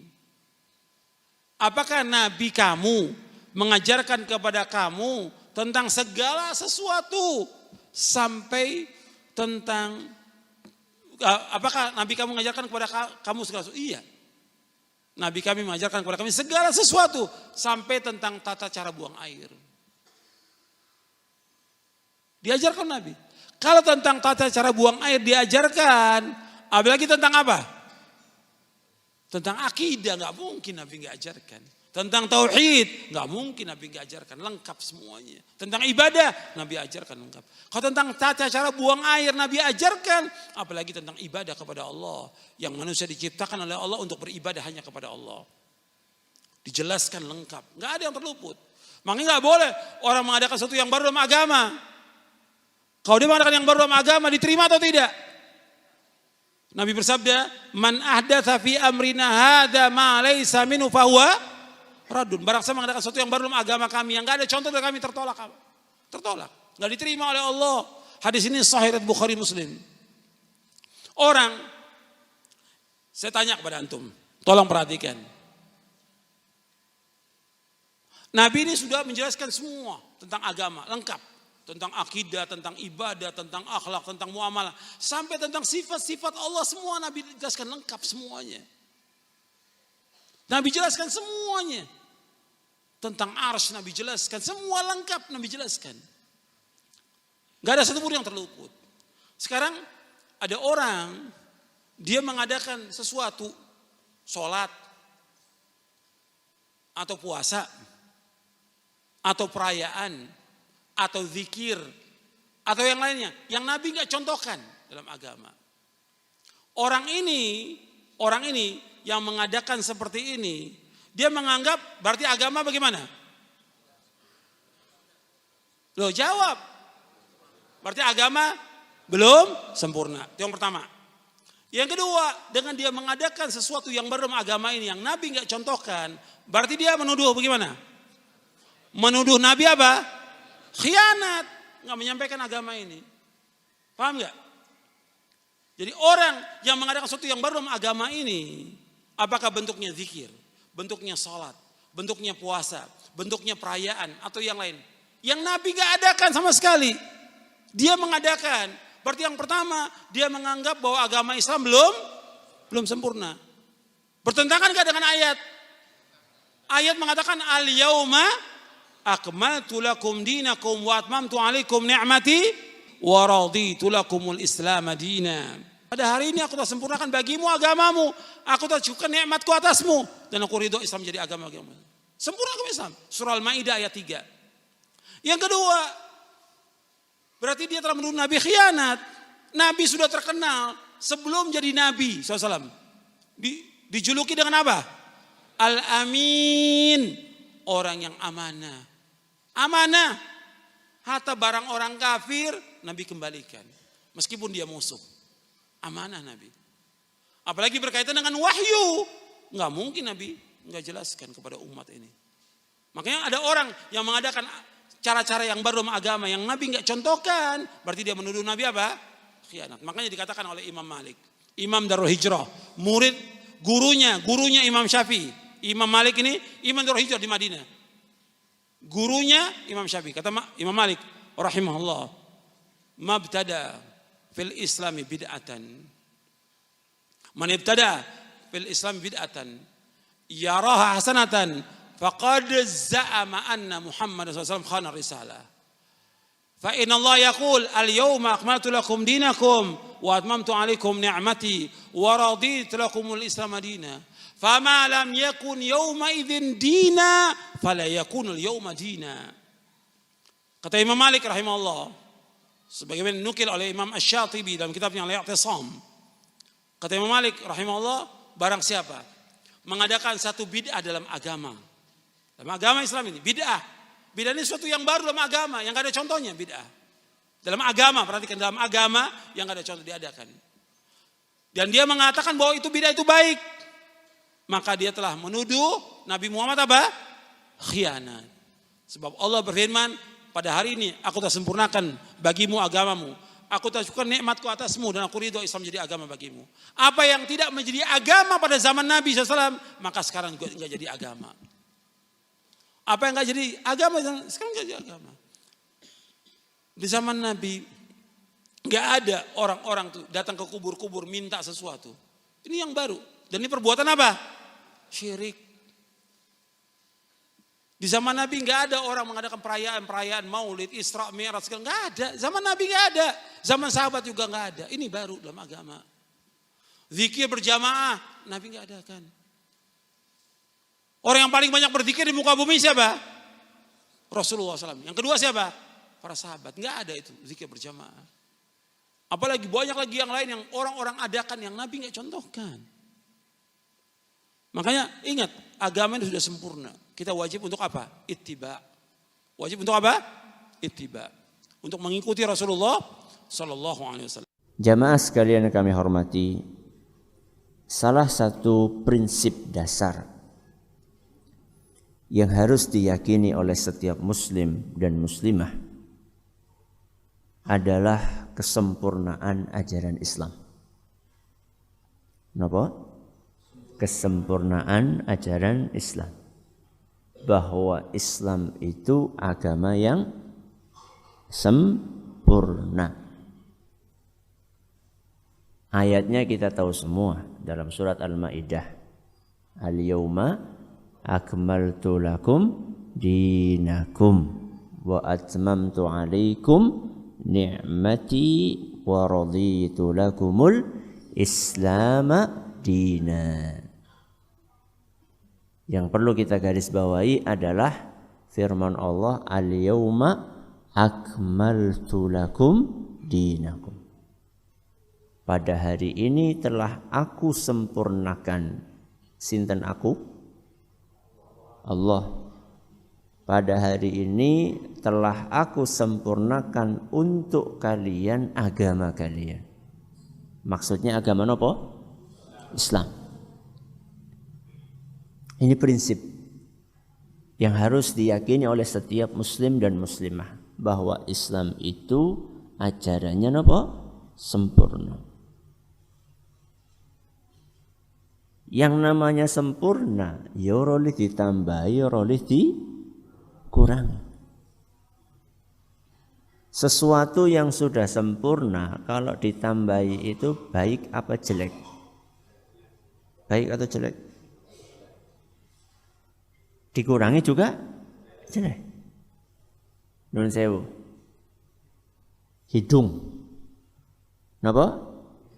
apakah Nabi kamu mengajarkan kepada kamu tentang segala sesuatu sampai tentang apakah Nabi kamu mengajarkan kepada kamu segala sesuatu? Iya. Nabi kami mengajarkan kepada kami segala sesuatu sampai tentang tata cara buang air. Diajarkan Nabi. Kalau tentang tata cara buang air diajarkan, apalagi tentang apa? Tentang akidah, nggak mungkin Nabi nggak ajarkan. Tentang tauhid, nggak mungkin Nabi nggak ajarkan, lengkap semuanya. Tentang ibadah, Nabi ajarkan lengkap. Kalau tentang tata cara buang air, Nabi ajarkan, apalagi tentang ibadah kepada Allah, yang manusia diciptakan oleh Allah untuk beribadah hanya kepada Allah. Dijelaskan lengkap, nggak ada yang terluput. Makanya nggak boleh orang mengadakan sesuatu yang baru dalam agama. Kalau dia mengadakan yang baru dalam agama, diterima atau tidak? Nabi bersabda, "Man ahdatsa fi amrina hadza ma laysa minhu fahuwa radun." Barang siapa mengadakan sesuatu yang baru dalam agama kami yang enggak ada contoh dari kami, tertolak. Tertolak, enggak diterima oleh Allah. Hadis ini sahih riwayat Bukhari Muslim. Orang, saya tanya kepada antum, tolong perhatikan. Nabi ini sudah menjelaskan semua tentang agama, lengkap. tentang akidah, tentang ibadah, tentang akhlak, tentang muamalah, sampai tentang sifat-sifat Allah semua Nabi jelaskan lengkap semuanya. Nabi jelaskan semuanya. Tentang arsy Nabi jelaskan, semua lengkap Nabi jelaskan. Gak ada satupun yang terluput. Sekarang ada orang, dia mengadakan sesuatu, sholat, atau puasa, atau perayaan, atau zikir, atau yang lainnya, yang Nabi gak contohkan dalam agama. Orang ini yang mengadakan seperti ini, dia menganggap berarti agama bagaimana? Loh, jawab. Berarti agama belum sempurna. Itu yang pertama. Yang kedua, dengan dia mengadakan sesuatu yang baru agama ini yang Nabi nggak contohkan, berarti dia menuduh bagaimana? Menuduh Nabi apa? Khianat, nggak menyampaikan agama ini. Paham nggak? Jadi orang yang mengadakan sesuatu yang baru agama ini, apakah bentuknya zikir, bentuknya salat, bentuknya puasa, bentuknya perayaan atau yang lain, yang Nabi nggak adakan sama sekali, dia mengadakan. Berarti yang pertama, dia menganggap bahwa agama Islam belum sempurna. Bertentangan nggak dengan ayat? Ayat mengatakan al-yauma akmaltu lakum dinakum wa atmamtu alaikum ni'mati wa raditu lakumul Islam madina. Pada hari ini aku telah sempurnakan bagimu agamamu, aku telah cukupkan nikmatku atasmu, dan aku ridho Islam menjadi agama. Sempurna agama Islam. Surah Al-Maidah ayat 3. Yang kedua, berarti dia telah menuduh Nabi khianat. Nabi sudah terkenal sebelum jadi Nabi SAW. Dijuluki dengan apa? Al-Amin. Orang yang amanah. Amanah. Harta barang orang kafir, Nabi kembalikan. Meskipun dia musuh. Amanah Nabi. Apalagi berkaitan dengan wahyu. Nggak mungkin Nabi nggak jelaskan kepada umat ini. Makanya ada orang yang mengadakan cara-cara yang baru dalam agama yang Nabi nggak contohkan, berarti dia menuduh Nabi apa? Khianat. Makanya dikatakan oleh Imam Malik, Imam Darul Hijrah, murid gurunya Imam Syafi'i. Imam Malik ini Imam Darul Hijrah di Madinah. Gurunya Imam Syafi'i, kata Imam Malik rahimahullah, mabtada fil Islami bid'atan. Man ibtada fil Islam bid'atan yaraha hasanatan faqad za'ama anna Muhammad SAW khana risalah. Fa inna Allah yaqul al-yawma akmaltu lakum dinakum wa atmamtu alaikum ni'mati wa raditu lakumul Islam madina. Fama lam yakun yawma idzin dina fala yakunul yawma dina. Kata Imam Malik rahimahullah, sebagaimana nukil oleh Imam Asy-Syatibi dalam kitabnya Al-I'tisam. Kata Imam Malik rahimahullah, barang siapa mengadakan satu bid'ah dalam agama Islam ini, bid'ah ini sesuatu yang baru dalam agama, yang gak ada contohnya bid'ah. Dalam agama, perhatikan, dalam agama yang gak ada contoh diadakan. Dan dia mengatakan bahwa itu bid'ah itu baik, maka dia telah menuduh Nabi Muhammad apa? Khianat. Sebab Allah berfirman, pada hari ini aku telah sempurnakan bagimu agamamu, aku telah cukupkan nikmatku atasmu, dan aku ridho Islam menjadi agama bagimu. Apa yang tidak menjadi agama pada zaman Nabi SAW, maka sekarang juga tidak jadi agama. Apa yang nggak jadi agama sekarang nggak jadi agama. Di zaman Nabi nggak ada orang-orang tuh datang ke kubur-kubur minta sesuatu. Ini yang baru. Dan ini perbuatan apa? Syirik. Di zaman Nabi nggak ada orang mengadakan perayaan Maulid, Isra, Mi'raj, segala nggak ada. Zaman Nabi nggak ada. Zaman sahabat juga nggak ada. Ini baru dalam agama. Zikir berjamaah Nabi nggak adakan. Orang yang paling banyak berzikir di muka bumi siapa? Rasulullah SAW. Yang kedua siapa? Para sahabat. Nggak ada itu zikir berjamaah. Apalagi banyak lagi yang lain yang orang-orang adakan yang Nabi nggak contohkan. Makanya ingat, agama ini sudah sempurna. Kita wajib untuk apa? Ittiba. Wajib untuk apa? Ittiba. Untuk mengikuti Rasulullah SAW. Jamaah sekalian yang kami hormati, salah satu prinsip dasar yang harus diyakini oleh setiap muslim dan muslimah adalah kesempurnaan ajaran Islam. Kenapa? Kesempurnaan ajaran Islam. Bahwa Islam itu agama yang sempurna. Ayatnya kita tahu semua dalam surat Al-Maidah. Al-yauma akmaltu lakum dinakum wa atmamtu alaikum ni'mati wa raditu lakumul islama dina. Yang perlu kita garis bawahi adalah firman Allah, al-yauma akmaltu lakum dinakum. Pada hari ini telah aku sempurnakan. Sinten aku? Allah. Pada hari ini telah aku sempurnakan untuk kalian agama kalian. Maksudnya agama apa? Islam. Ini prinsip yang harus diyakini oleh setiap muslim dan muslimah, bahwa Islam itu ajarannya apa? Sempurna. Yang namanya sempurna ya ora oleh ditambahi, ora oleh dikurangi. Sesuatu yang sudah sempurna kalau ditambahi itu baik apa jelek? Baik atau jelek? Dikurangi juga jelek. Nun sewu. Hidung. Napa?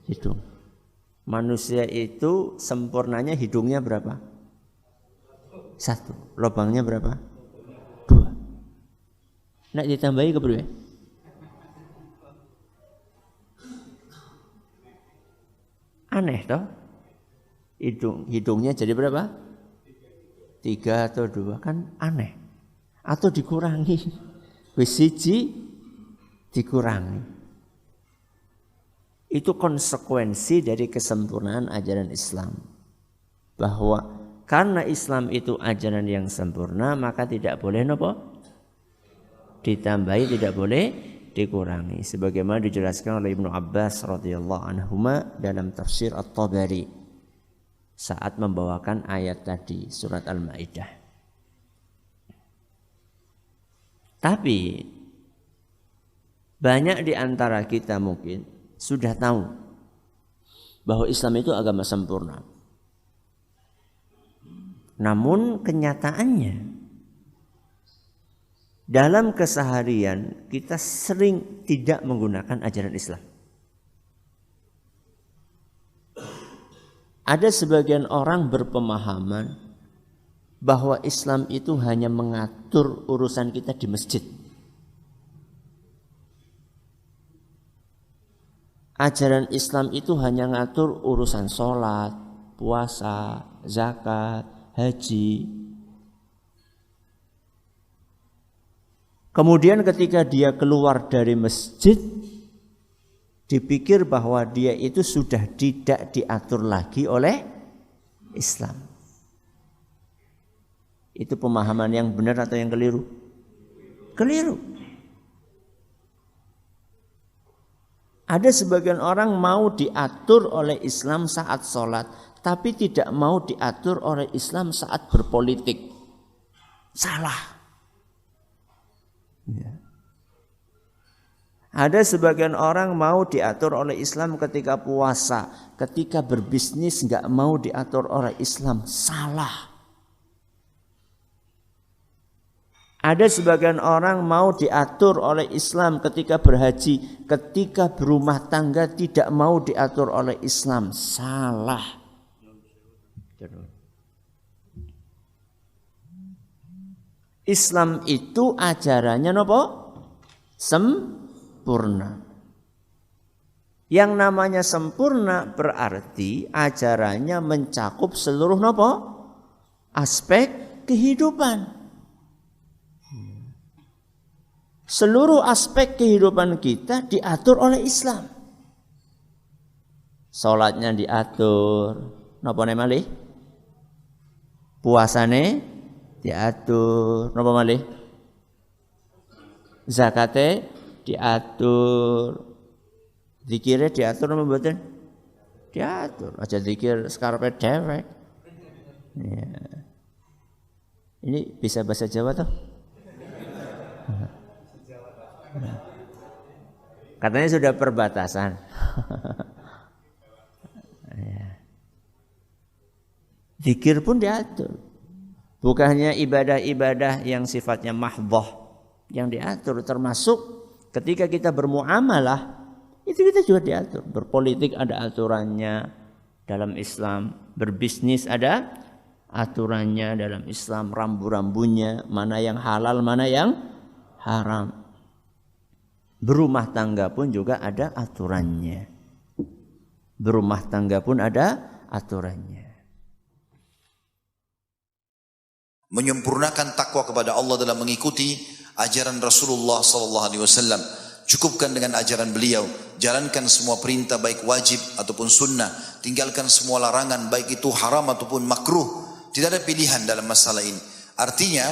Hidung. Manusia itu sempurnanya hidungnya berapa? 1. Lubangnya berapa? 2. Nak ditambahi ke berapa? Aneh toh? Hidungnya jadi berapa? 3 atau 2, kan aneh. Atau dikurangi. Wis siji dikurangi. Itu konsekuensi dari kesempurnaan ajaran Islam. Bahwa karena Islam itu ajaran yang sempurna, maka tidak boleh apa? Ditambahi, tidak boleh dikurangi. Sebagaimana dijelaskan oleh Ibnu Abbas radhiyallahu anhuma dalam tafsir At-Tabari saat membawakan ayat tadi, surat Al-Maidah. Tapi banyak di antara kita mungkin sudah tahu bahwa Islam itu agama sempurna. Namun kenyataannya dalam keseharian kita sering tidak menggunakan ajaran Islam. Ada sebagian orang berpemahaman bahwa Islam itu hanya mengatur urusan kita di masjid. Ajaran Islam itu hanya ngatur urusan sholat, puasa, zakat, haji. Kemudian ketika dia keluar dari masjid, dipikir bahwa dia itu sudah tidak diatur lagi oleh Islam. Itu pemahaman yang benar atau yang keliru? Keliru. Ada sebagian orang mau diatur oleh Islam saat sholat, tapi tidak mau diatur oleh Islam saat berpolitik. Salah. Ya. Ada sebagian orang mau diatur oleh Islam ketika puasa, ketika berbisnis nggak mau diatur oleh Islam. Salah. Ada sebagian orang mau diatur oleh Islam ketika berhaji, ketika berumah tangga tidak mau diatur oleh Islam. Salah. Islam itu ajarannya apa? Sempurna. Yang namanya sempurna berarti ajarannya mencakup seluruh apa? Aspek kehidupan. Seluruh aspek kehidupan kita diatur oleh Islam. Salatnya diatur, napa malih? Puasane diatur, napa malih? Zakate diatur. Zikire diatur napa mboten? Diatur. Aja zikir sekarepe dhewek. Ya. Ini bisa bahasa Jawa toh? Katanya sudah perbatasan. Zikir pun diatur. Bukannya ibadah-ibadah yang sifatnya mahdhah yang diatur, termasuk ketika kita bermuamalah itu kita juga diatur. Berpolitik ada aturannya dalam Islam, berbisnis ada aturannya dalam Islam, rambu-rambunya, mana yang halal, mana yang haram. Berumah tangga pun juga ada aturannya. Berumah tangga pun ada aturannya. Menyempurnakan takwa kepada Allah dalam mengikuti ajaran Rasulullah SAW. Cukupkan dengan ajaran beliau, jalankan semua perintah baik wajib ataupun sunnah, tinggalkan semua larangan baik itu haram ataupun makruh. Tidak ada pilihan dalam masalah ini. Artinya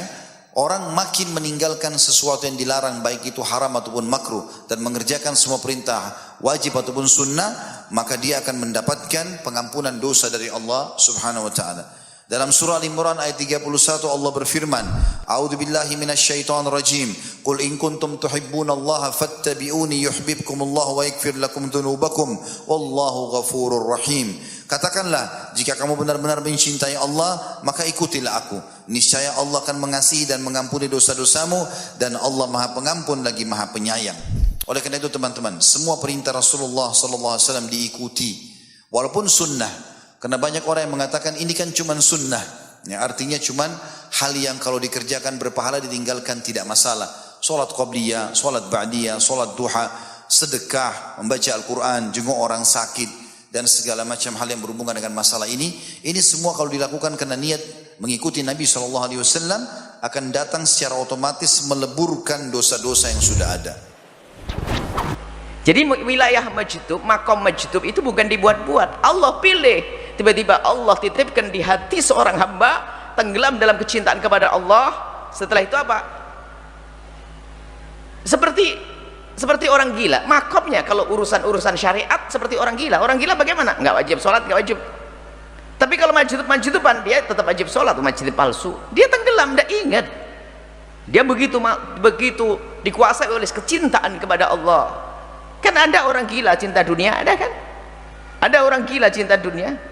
orang makin meninggalkan sesuatu yang dilarang baik itu haram ataupun makruh dan mengerjakan semua perintah wajib ataupun sunnah, maka dia akan mendapatkan pengampunan dosa dari Allah Subhanahu wa taala. Dalam surah Al-Imran ayat 31 Allah berfirman, A'udzubillahi minasyaitonir rajim. Qul in kuntum tuhibbunallaha fattabi'uni yuhibbukumullahu wa yaghfir lakum dzunubakum wallahu ghafurur rahim. Katakanlah, jika kamu benar-benar mencintai Allah, maka ikutilah aku. Niscaya Allah akan mengasihi dan mengampuni dosa-dosamu dan Allah Maha Pengampun lagi Maha Penyayang. Oleh karena itu teman-teman, semua perintah Rasulullah SAW diikuti walaupun sunnah. Karena banyak orang yang mengatakan ini kan cuma sunnah, ya, artinya cuma hal yang kalau dikerjakan berpahala, ditinggalkan tidak masalah. Solat qabliyah, solat ba'diyah, solat duha, sedekah, membaca Al-Quran, jenguk orang sakit, dan segala macam hal yang berhubungan dengan masalah ini. Ini semua kalau dilakukan karena niat mengikuti Nabi SAW akan datang secara otomatis meleburkan dosa-dosa yang sudah ada. Jadi wilayah majdub, makom majdub itu bukan dibuat-buat. Allah pilih. Tiba-tiba Allah titipkan di hati seorang hamba, tenggelam dalam kecintaan kepada Allah. Setelah itu apa? Seperti orang gila. Makomnya kalau urusan syariat seperti orang gila. Orang gila bagaimana? Nggak wajib sholat, nggak wajib. Tapi kalau majduban dia tetap wajib sholat, majdub palsu. Dia tenggelam, tidak ingat. Dia begitu dikuasai oleh kecintaan kepada Allah. Kan ada orang gila cinta dunia, ada kan? Ada orang gila cinta dunia.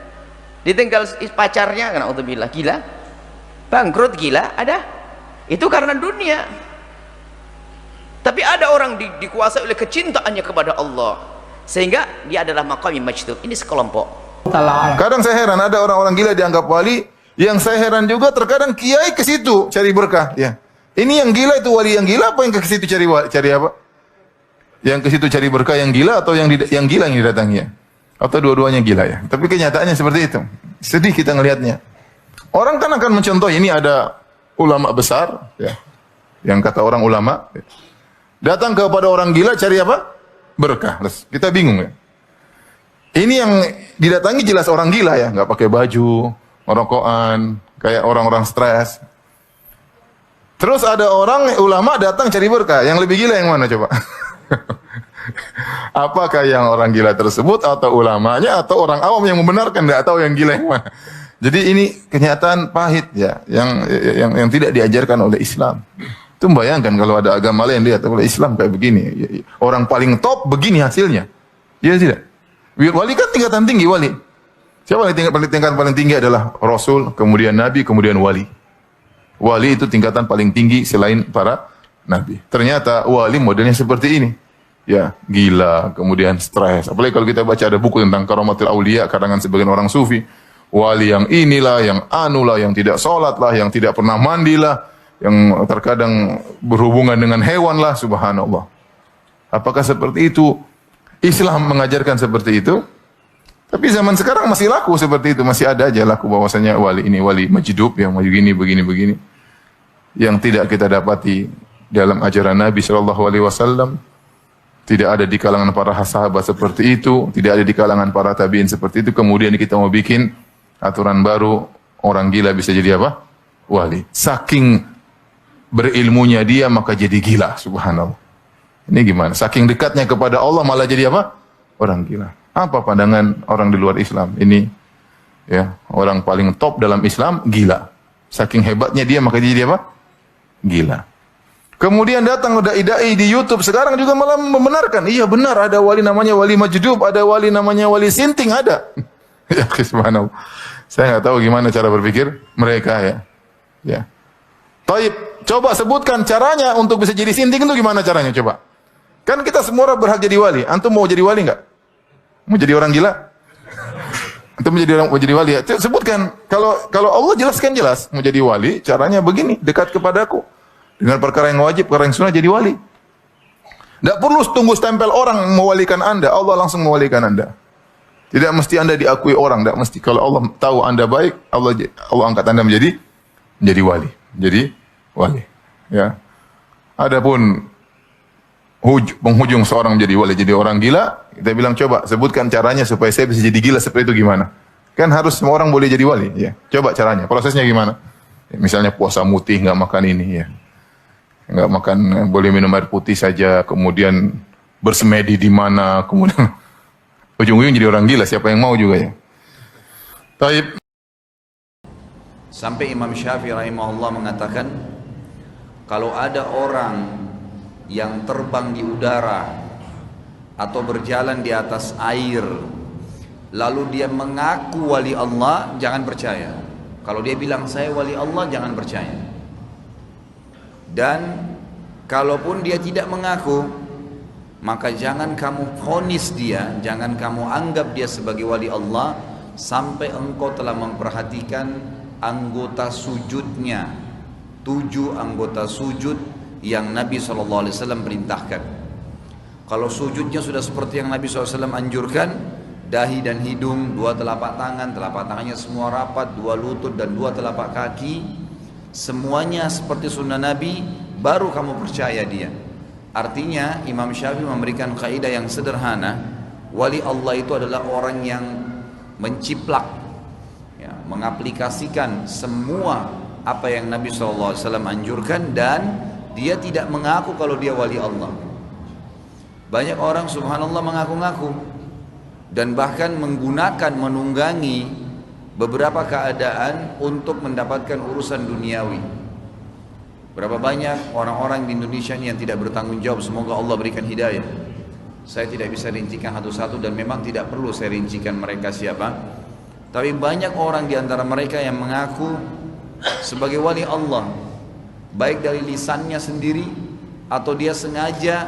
Ditinggal pacarnya, karena utubillah gila, bangkrut gila, ada. Itu karena dunia. Tapi ada orang dikuasai oleh kecintaannya kepada Allah, sehingga dia adalah maqam majdub. Ini sekelompok. Kadang saya heran ada orang-orang gila dianggap wali. Yang saya heran juga terkadang kiai ke situ cari berkah. Ya, ini yang gila itu wali yang gila apa yang ke situ cari apa? Yang ke situ cari berkah yang gila atau yang gila yang didatanginya? Atau dua-duanya gila ya. Tapi kenyataannya seperti itu. Sedih kita ngelihatnya. Orang kan akan mencontoh, ini ada ulama besar ya. Yang kata orang ulama ya. Datang kepada orang gila cari apa? Berkah. Kita bingung ya. Ini yang didatangi jelas orang gila ya, nggak pakai baju, merokokan, kayak orang-orang stres. Terus ada orang ulama datang cari berkah, yang lebih gila yang mana coba? Apakah yang orang gila tersebut atau ulamanya atau orang awam yang membenarkan, nggak tahu yang gila yang mana. Jadi ini kenyataan pahit ya, yang tidak diajarkan oleh Islam. Itu membayangkan kalau ada agama lain lihat oleh Islam kayak begini, orang paling top begini hasilnya. Iya tidak? Wali kan tingkatan tinggi wali. Siapa yang tingkatan paling tinggi adalah Rasul, kemudian Nabi, kemudian wali. Wali itu tingkatan paling tinggi selain para Nabi. Ternyata wali modelnya seperti ini. Ya, gila, kemudian stres. Apalagi kalau kita baca ada buku tentang Karamatul Aulia karangan sebagian orang sufi. Wali yang inilah, yang anulah, yang tidak sholat lah, yang tidak pernah mandi lah, yang terkadang berhubungan dengan hewan lah, subhanallah. Apakah seperti itu? Islam mengajarkan seperti itu? Tapi zaman sekarang masih laku seperti itu, masih ada aja laku bahwasanya wali ini wali majdub yang begini. Yang tidak kita dapati dalam ajaran Nabi SAW. Tidak ada di kalangan para sahabat seperti itu, tidak ada di kalangan para tabi'in seperti itu. Kemudian kita mau bikin aturan baru, orang gila bisa jadi apa? Wali. Saking berilmunya dia maka jadi gila, subhanallah. Ini gimana? Saking dekatnya kepada Allah malah jadi apa? Orang gila. Apa pandangan orang di luar Islam? Ini ya, orang paling top dalam Islam gila. Saking hebatnya dia maka jadi apa? Gila. Kemudian datang dai-dai di YouTube sekarang juga malah membenarkan. Iya benar, ada wali namanya wali Majdub, ada wali namanya wali Sinting, ada. Ya subhanallah. Saya nggak tahu gimana cara berpikir mereka ya. Ya. Taib, coba sebutkan caranya untuk bisa jadi Sinting itu gimana caranya coba? Kan kita semua orang berhak jadi wali. Antum mau jadi wali nggak? Mau jadi orang gila? Antum mau jadi wali ya? Sebutkan. Kalau Allah jelaskan jelas mau jadi wali, caranya begini, dekat kepadaku. Dengan perkara yang wajib, perkara yang sunnah jadi wali. Tidak perlu tunggu stempel orang mewalikan Anda, Allah langsung mewalikan Anda. Tidak mesti Anda diakui orang, tidak mesti. Kalau Allah tahu Anda baik, Allah angkat Anda menjadi wali. Jadi wali. Ya. Adapun penghujung seorang menjadi wali, jadi orang gila, kita bilang coba sebutkan caranya supaya saya bisa jadi gila seperti itu gimana? Kan harus semua orang boleh jadi wali. Ya. Coba caranya, prosesnya gimana? Ya, misalnya puasa mutih, nggak makan ini, ya. Nggak makan, boleh minum air putih saja, kemudian bersemedi di mana, kemudian ujung-ujung jadi orang gila, siapa yang mau juga ya. Taib. Sampai Imam Syafi'i rahimahullah mengatakan, kalau ada orang yang terbang di udara atau berjalan di atas air, lalu dia mengaku wali Allah, jangan percaya. Kalau dia bilang saya wali Allah, jangan percaya. Dan kalaupun dia tidak mengaku, maka jangan kamu vonis dia, jangan kamu anggap dia sebagai wali Allah sampai engkau telah memperhatikan anggota sujudnya, 7 anggota sujud yang Nabi SAW perintahkan. Kalau sujudnya sudah seperti yang Nabi SAW anjurkan, dahi dan hidung, 2 telapak tangannya semua rapat, 2 lutut dan 2 telapak kaki, semuanya seperti sunnah Nabi, baru kamu percaya dia. Artinya Imam Syafi'i memberikan kaidah yang sederhana, wali Allah itu adalah orang yang menciplak, ya, mengaplikasikan semua apa yang Nabi SAW anjurkan, dan dia tidak mengaku kalau dia wali Allah. Banyak orang subhanallah mengaku-ngaku dan bahkan menggunakan, menunggangi beberapa keadaan untuk mendapatkan urusan duniawi. Berapa banyak orang-orang di Indonesia ini yang tidak bertanggung jawab, semoga Allah berikan hidayah. Saya tidak bisa rincikan satu-satu dan memang tidak perlu saya rincikan mereka siapa. Tapi banyak orang di antara mereka yang mengaku sebagai wali Allah, baik dari lisannya sendiri atau dia sengaja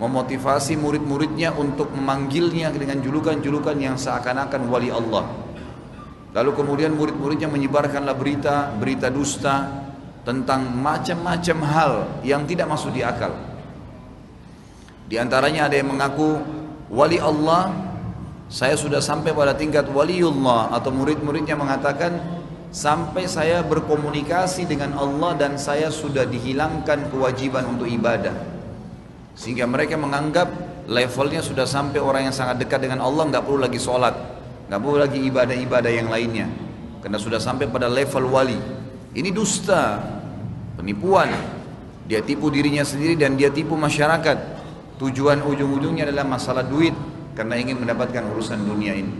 memotivasi murid-muridnya untuk memanggilnya dengan julukan-julukan yang seakan-akan wali Allah. Lalu kemudian murid-muridnya menyebarkanlah berita dusta tentang macam-macam hal yang tidak masuk di akal. Di antaranya ada yang mengaku wali Allah, saya sudah sampai pada tingkat waliullah, atau murid-muridnya mengatakan sampai saya berkomunikasi dengan Allah dan saya sudah dihilangkan kewajiban untuk ibadah. Sehingga mereka menganggap levelnya sudah sampai orang yang sangat dekat dengan Allah, nggak perlu lagi sholat, nggak perlu lagi ibadah-ibadah yang lainnya, karena sudah sampai pada level wali. Ini dusta, penipuan. Dia tipu dirinya sendiri dan dia tipu masyarakat. Tujuan ujung-ujungnya adalah masalah duit, karena ingin mendapatkan urusan dunia ini.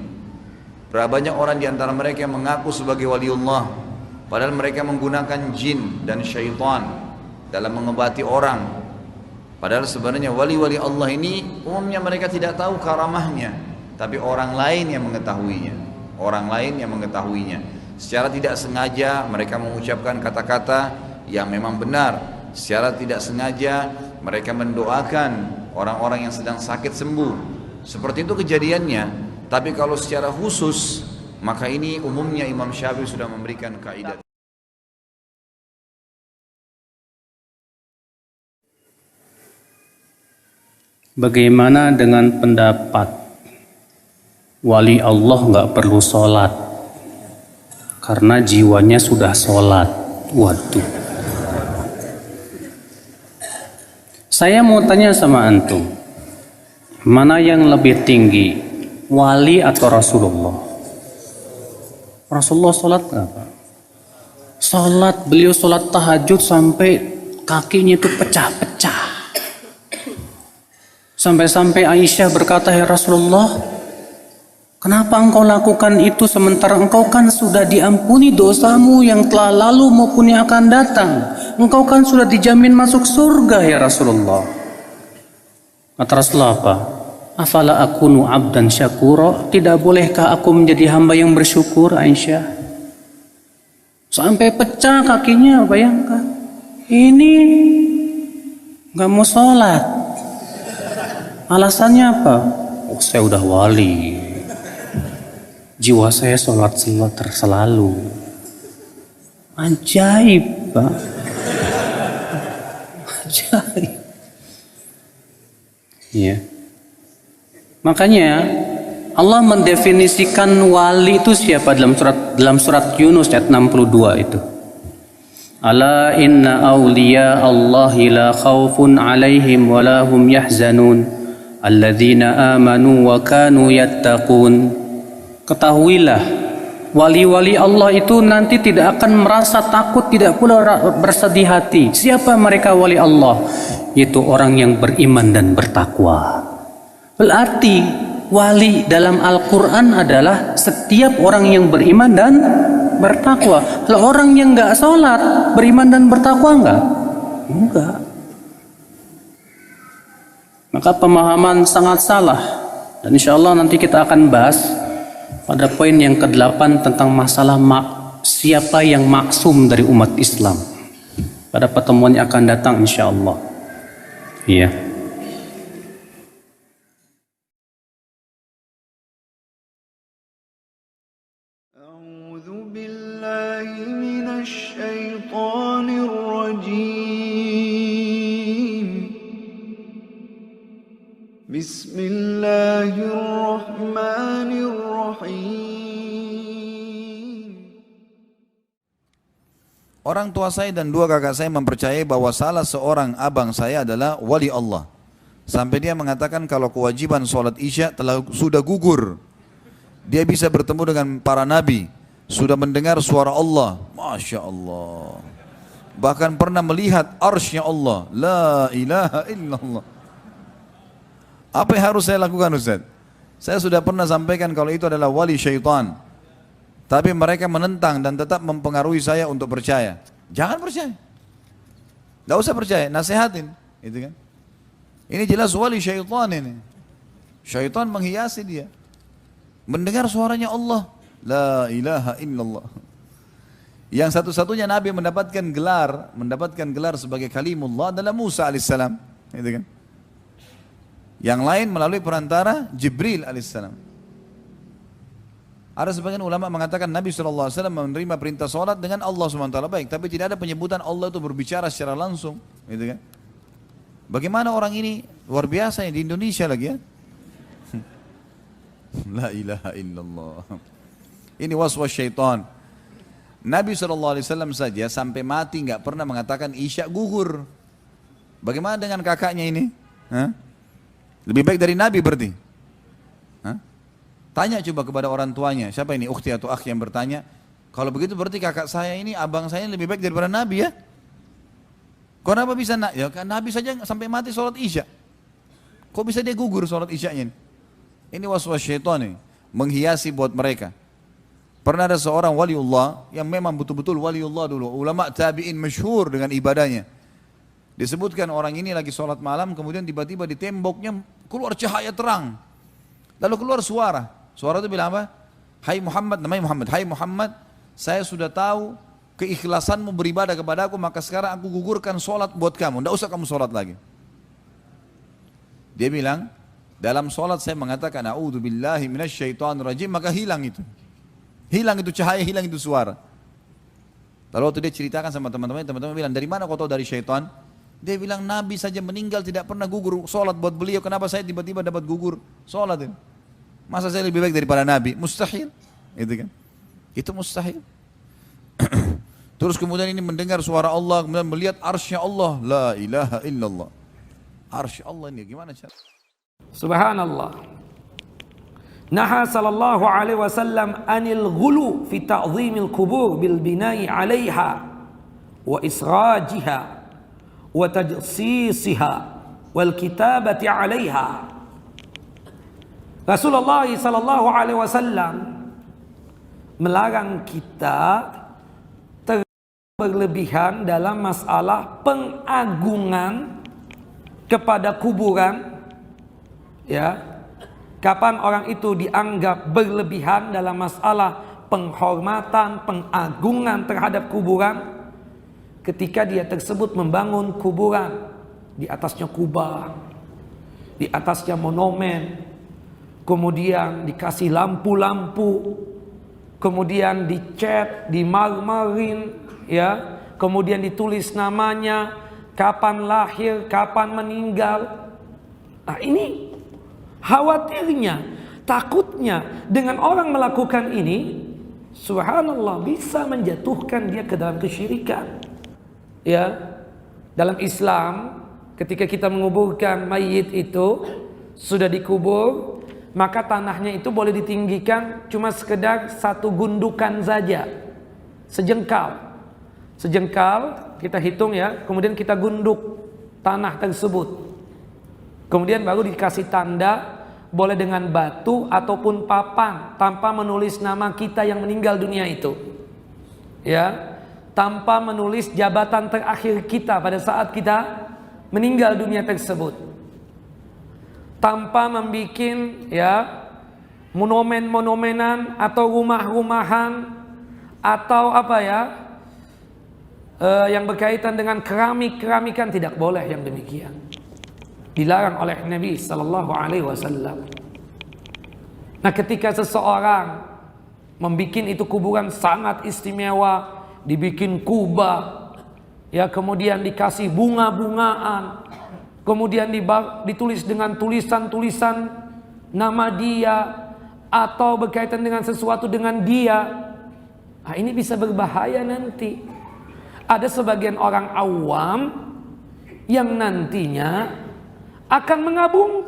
Berapa banyak orang di antara mereka yang mengaku sebagai waliullah, padahal mereka menggunakan jin dan syaitan dalam mengobati orang. Padahal sebenarnya wali-wali Allah ini umumnya mereka tidak tahu karamahnya, tapi orang lain yang mengetahuinya. Orang lain yang mengetahuinya. Secara tidak sengaja mereka mengucapkan kata-kata yang memang benar. Secara tidak sengaja mereka mendoakan orang-orang yang sedang sakit sembuh. Seperti itu kejadiannya. Tapi kalau secara khusus, maka ini umumnya Imam Syafi'i sudah memberikan kaidah. Bagaimana dengan pendapat wali Allah nggak perlu sholat karena jiwanya sudah sholat? Waduh. Saya mau tanya sama antum, mana yang lebih tinggi, wali atau Rasulullah? Rasulullah sholat nggak, Pak? Sholat, beliau sholat tahajud sampai kakinya itu pecah-pecah. Sampai-sampai Aisyah berkata, ya Rasulullah, kenapa engkau lakukan itu sementara engkau kan sudah diampuni dosamu yang telah lalu maupun yang akan datang? engkau kan sudah dijamin masuk surga ya Rasulullah. Kata Rasulullah apa? Afala akunu abdan syakura? Tidak bolehkah aku menjadi hamba yang bersyukur, Aisyah? Sampai pecah kakinya, bayangkan. Ini nggak mau sholat. Alasannya apa? Oh, saya udah wali. Jiwa saya sholat selalu. Ajaib, Pak. Ajaib. Iya. Makanya Allah mendefinisikan wali itu siapa dalam surat Yunus ayat 62 itu. Ala inna awliya Allahi la khawfun alaihim wa la hum yahzanun alladzina amanu wa kanu yattaqun. Ketahuilah, wali-wali Allah itu nanti tidak akan merasa takut, tidak pula bersedih hati. Siapa mereka wali Allah? Yaitu orang yang beriman dan bertakwa. Berarti wali dalam Al-Quran adalah setiap orang yang beriman dan bertakwa. Kalau orang yang nggak sholat, beriman dan bertakwa enggak. Maka pemahaman sangat salah. Dan insya Allah nanti kita akan bahas pada poin yang ke-8 tentang masalah siapa yang maksum dari umat Islam. Pada pertemuan yang akan datang insya Allah. Iya. Orang tua saya dan dua kakak saya mempercayai bahwa salah seorang abang saya adalah wali Allah. Sampai dia mengatakan kalau kewajiban sholat isya sudah gugur. Dia bisa bertemu dengan para nabi. Sudah mendengar suara Allah. Masya Allah. Bahkan pernah melihat arsy-Nya Allah. La ilaha illallah. Apa yang harus saya lakukan, Ustaz? Saya sudah pernah sampaikan kalau itu adalah wali syaitan. Tapi mereka menentang dan tetap mempengaruhi saya untuk percaya. Jangan percaya. Tidak usah percaya, nasihatin. Gitu kan? Ini jelas wali syaitan ini. Syaitan menghiasi dia. Mendengar suaranya Allah. La ilaha illallah. Yang satu-satunya Nabi mendapatkan gelar sebagai kalimullah adalah Musa alaihissalam. Gitu kan? Yang lain melalui perantara Jibril alaihissalam. Ada sebagian ulama mengatakan Nabi SAW menerima perintah sholat dengan Allah SWT baik, tapi tidak ada penyebutan Allah itu berbicara secara langsung, gitu kan? Bagaimana orang ini luar biasa ya, di Indonesia lagi ya? La ilaha illallah. Ini waswas syaitan. Nabi SAW saja sampai mati nggak pernah mengatakan isya gugur. Bagaimana dengan kakaknya ini? Hah? Lebih baik dari Nabi berarti? Hah? Tanya coba kepada orang tuanya, siapa ini ukhti atau akh yang bertanya, kalau begitu berarti kakak saya ini, abang saya lebih baik daripada Nabi ya? Kenapa bisa ya kan Nabi saja sampai mati sholat isya. Kok bisa dia gugur sholat isyanya ini? Ini waswas syaitan nih, menghiasi buat mereka. Pernah ada seorang waliullah yang memang betul-betul waliullah dulu, ulama tabi'in masyhur dengan ibadahnya. Disebutkan orang ini lagi sholat malam, kemudian tiba-tiba di temboknya keluar cahaya terang. Lalu keluar suara. Suara itu bilang apa? Hai Muhammad, namanya Muhammad. Hai Muhammad, saya sudah tahu keikhlasanmu beribadah kepada aku, maka sekarang aku gugurkan sholat buat kamu. Tidak usah kamu sholat lagi. Dia bilang, dalam sholat saya mengatakan, A'udzubillahi minasyaitonirrajim, maka hilang itu. Hilang itu cahaya, hilang itu suara. Lalu waktu dia ceritakan sama teman-teman bilang, dari mana kau tahu dari syaitan? Dia bilang, Nabi saja meninggal tidak pernah gugur sholat buat beliau, kenapa saya tiba-tiba dapat gugur sholat ini? Masa saya lebih baik daripada Nabi? Mustahil. Itu kan? Itu mustahil. Terus kemudian ini mendengar suara Allah, kemudian melihat arsy-Nya Allah. La ilaha illallah. Arsy Allah ini gimana cara? Subhanallah. Naha sallallahu alaihi wasallam anil ghulu fi ta'zimil qubur bil bina'i 'alaiha wa israjiha wa tajsisiha wal kitabati 'alaiha. Rasulullah sallallahu alaihi wasallam melarang kita berlebihan dalam masalah pengagungan kepada kuburan, ya. Kapan orang itu dianggap berlebihan dalam masalah penghormatan, pengagungan terhadap kuburan? Ketika dia tersebut membangun kuburan, di atasnya kubah, di atasnya monumen, kemudian dikasih lampu-lampu, kemudian dicat, dimarmerin, ya, kemudian ditulis namanya, kapan lahir, kapan meninggal. Nah, ini khawatirnya, takutnya dengan orang melakukan ini, subhanallah, bisa menjatuhkan dia ke dalam kesyirikan. Ya, dalam Islam, ketika kita menguburkan mayit itu, sudah dikubur, maka tanahnya itu boleh ditinggikan cuma sekedar satu gundukan saja, sejengkal. Sejengkal kita hitung, ya, kemudian kita gunduk tanah tersebut. Kemudian baru dikasih tanda, boleh dengan batu ataupun papan, tanpa menulis nama kita yang meninggal dunia itu, ya, tanpa menulis jabatan terakhir kita pada saat kita meninggal dunia tersebut, tanpa membuat, ya, monumen-monumenan atau rumah-rumahan atau apa, ya, yang berkaitan dengan keramik-keramikan, tidak boleh yang demikian. Dilarang oleh Nabi sallallahu alaihi wasallam. Nah, ketika seseorang membuat itu kuburan sangat istimewa, dibikin kubah, ya, kemudian dikasih bunga-bungaan, kemudian ditulis dengan tulisan-tulisan nama dia atau berkaitan dengan sesuatu dengan dia, nah, ini bisa berbahaya nanti. Ada sebagian orang awam yang nantinya akan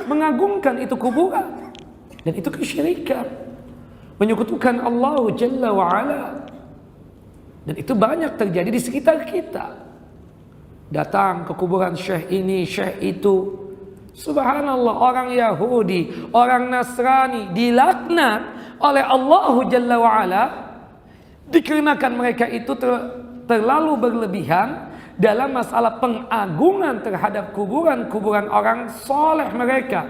mengagungkan itu kuburan, dan itu kesyirikan, menyekutukan Allah Jalla wa'ala. Dan itu banyak terjadi di sekitar kita. Datang ke kuburan syekh ini, syekh itu, subhanallah, orang Yahudi, orang Nasrani dilaknat oleh Allah Jalla wa'ala, dikarenakan mereka itu terlalu berlebihan dalam masalah pengagungan terhadap kuburan-kuburan orang soleh mereka.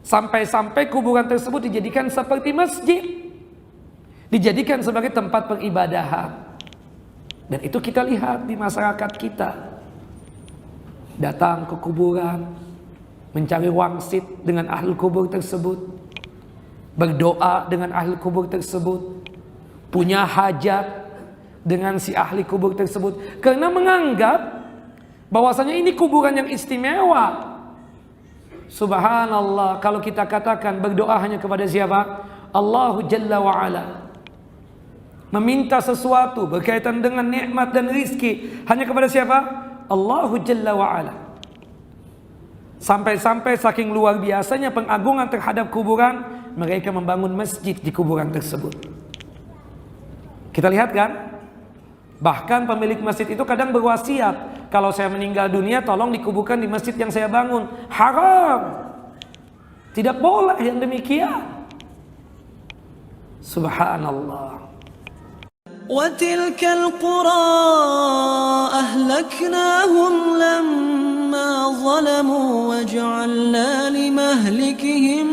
Sampai-sampai kuburan tersebut dijadikan seperti masjid, dijadikan sebagai tempat peribadahan. Dan itu kita lihat di masyarakat kita. Datang ke kuburan, mencari wangsit dengan ahli kubur tersebut, berdoa dengan ahli kubur tersebut, punya hajat dengan si ahli kubur tersebut, karena menganggap bahwasanya ini kuburan yang istimewa. Subhanallah, kalau kita katakan berdoa hanya kepada siapa? Allah Jalla wa'ala. Meminta sesuatu berkaitan dengan nikmat dan rizki hanya kepada siapa? Allah Jalla wa'ala. Sampai-sampai saking luar biasanya pengagungan terhadap kuburan, mereka membangun masjid di kuburan tersebut. Kita lihat kan? Bahkan pemilik masjid itu kadang berwasiat, kalau saya meninggal dunia tolong dikuburkan di masjid yang saya bangun. Haram. Tidak boleh yang demikian. Subhanallah. وتلك القرى أهلكناهم لما ظلموا وجعلنا لمهلكهم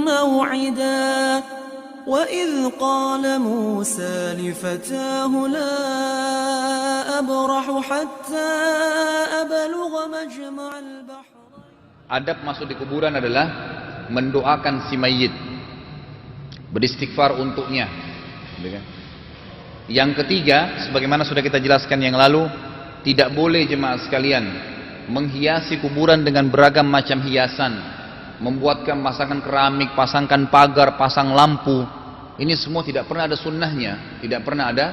موعدا وإذ قال موسى لفتاه لا أبرح حتى أبلغ مجمع البحر. Adab masuk di kuburan adalah mendoakan si mayit, beristighfar untuknya. Yang ketiga, sebagaimana sudah kita jelaskan yang lalu, tidak boleh jemaah sekalian menghiasi kuburan dengan beragam macam hiasan, membuatkan pasangkan keramik, pasangkan pagar, pasang lampu. Ini semua tidak pernah ada sunnahnya, tidak pernah ada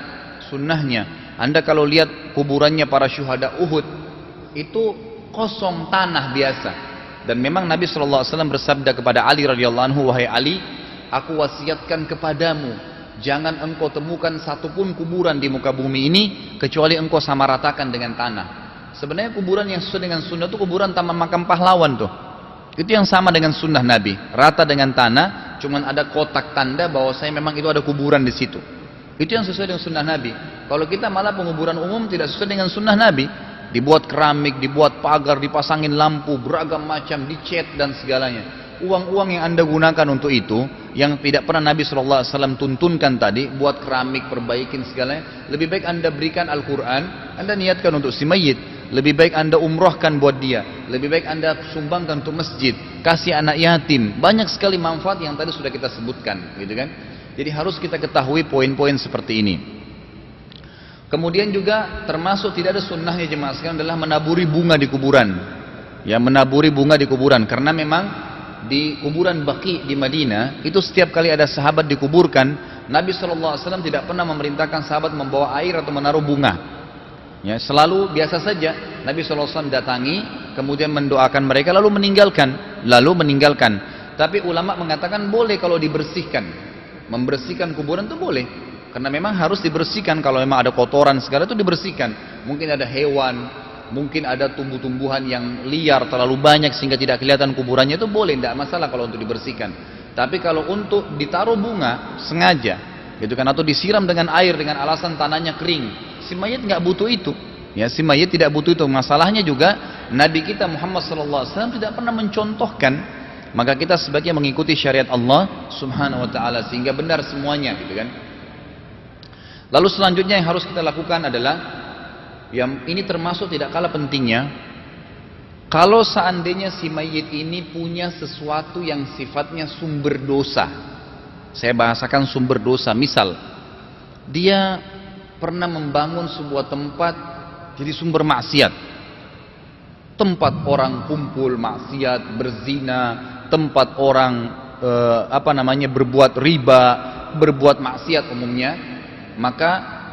sunnahnya. Anda kalau lihat kuburannya para syuhada Uhud, itu kosong tanah biasa. Dan memang Nabi SAW bersabda kepada Ali radhiyallahu anhu, wahai Ali, aku wasiatkan kepadamu, jangan engkau temukan satupun kuburan di muka bumi ini kecuali engkau samaratakan dengan tanah. Sebenarnya kuburan yang sesuai dengan sunnah itu kuburan taman makam pahlawan tuh. Itu yang sama dengan sunnah Nabi, rata dengan tanah, cuman ada kotak tanda bahwa saya memang itu ada kuburan di situ. Itu yang sesuai dengan sunnah Nabi. Kalau kita malah penguburan umum tidak sesuai dengan sunnah Nabi, dibuat keramik, dibuat pagar, dipasangin lampu, beragam macam, dicat dan segalanya. Uang-uang yang Anda gunakan untuk itu, yang tidak pernah Nabi SAW tuntunkan tadi, buat keramik, perbaikin segalanya, lebih baik Anda berikan Al-Quran, Anda niatkan untuk si mayit, lebih baik Anda umrohkan buat dia, lebih baik Anda sumbangkan untuk masjid, kasih anak yatim, banyak sekali manfaat yang tadi sudah kita sebutkan, gitu kan? Jadi harus kita ketahui poin-poin seperti ini. Kemudian juga termasuk tidak ada sunnahnya jemaah sekalian adalah menaburi bunga di kuburan. Ya, menaburi bunga di kuburan, karena memang di kuburan Baqi di Madinah itu setiap kali ada sahabat dikuburkan, Nabi SAW tidak pernah memerintahkan sahabat membawa air atau menaruh bunga. Ya, selalu biasa saja Nabi SAW datangi, kemudian mendoakan mereka lalu meninggalkan. Tapi ulama mengatakan boleh kalau dibersihkan, membersihkan kuburan itu boleh, karena memang harus dibersihkan. Kalau memang ada kotoran segala itu dibersihkan. Mungkin ada hewan, mungkin ada tumbuh-tumbuhan yang liar terlalu banyak sehingga tidak kelihatan kuburannya, itu boleh, tidak masalah kalau untuk dibersihkan. Tapi kalau untuk ditaruh bunga sengaja, gitu kan, atau disiram dengan air dengan alasan tanahnya kering, si mayit nggak butuh itu. Ya, si mayit tidak butuh itu. Masalahnya juga Nabi kita Muhammad SAW tidak pernah mencontohkan, maka kita sebaiknya mengikuti syariat Allah Subhanahu Wa Taala sehingga benar semuanya, gitu kan. Lalu selanjutnya yang harus kita lakukan adalah, yang ini termasuk tidak kalah pentingnya, kalau seandainya si mayit ini punya sesuatu yang sifatnya sumber dosa. Saya bahasakan sumber dosa. Misal, dia pernah membangun sebuah tempat jadi sumber maksiat. Tempat orang kumpul maksiat, berzina, tempat orang berbuat riba, berbuat maksiat umumnya, maka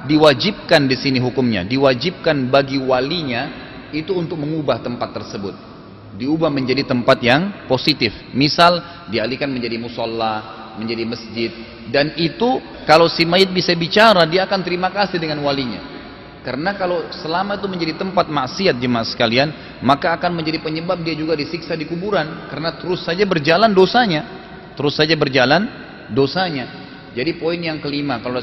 diwajibkan di sini hukumnya, diwajibkan bagi walinya itu untuk mengubah tempat tersebut, diubah menjadi tempat yang positif. Misal dialihkan menjadi musola, menjadi masjid, dan itu kalau si mayit bisa bicara, dia akan terima kasih dengan walinya. Karena kalau selama itu menjadi tempat maksiat jemaah sekalian, maka akan menjadi penyebab dia juga disiksa di kuburan, karena terus saja berjalan dosanya, Jadi poin yang kelima kalau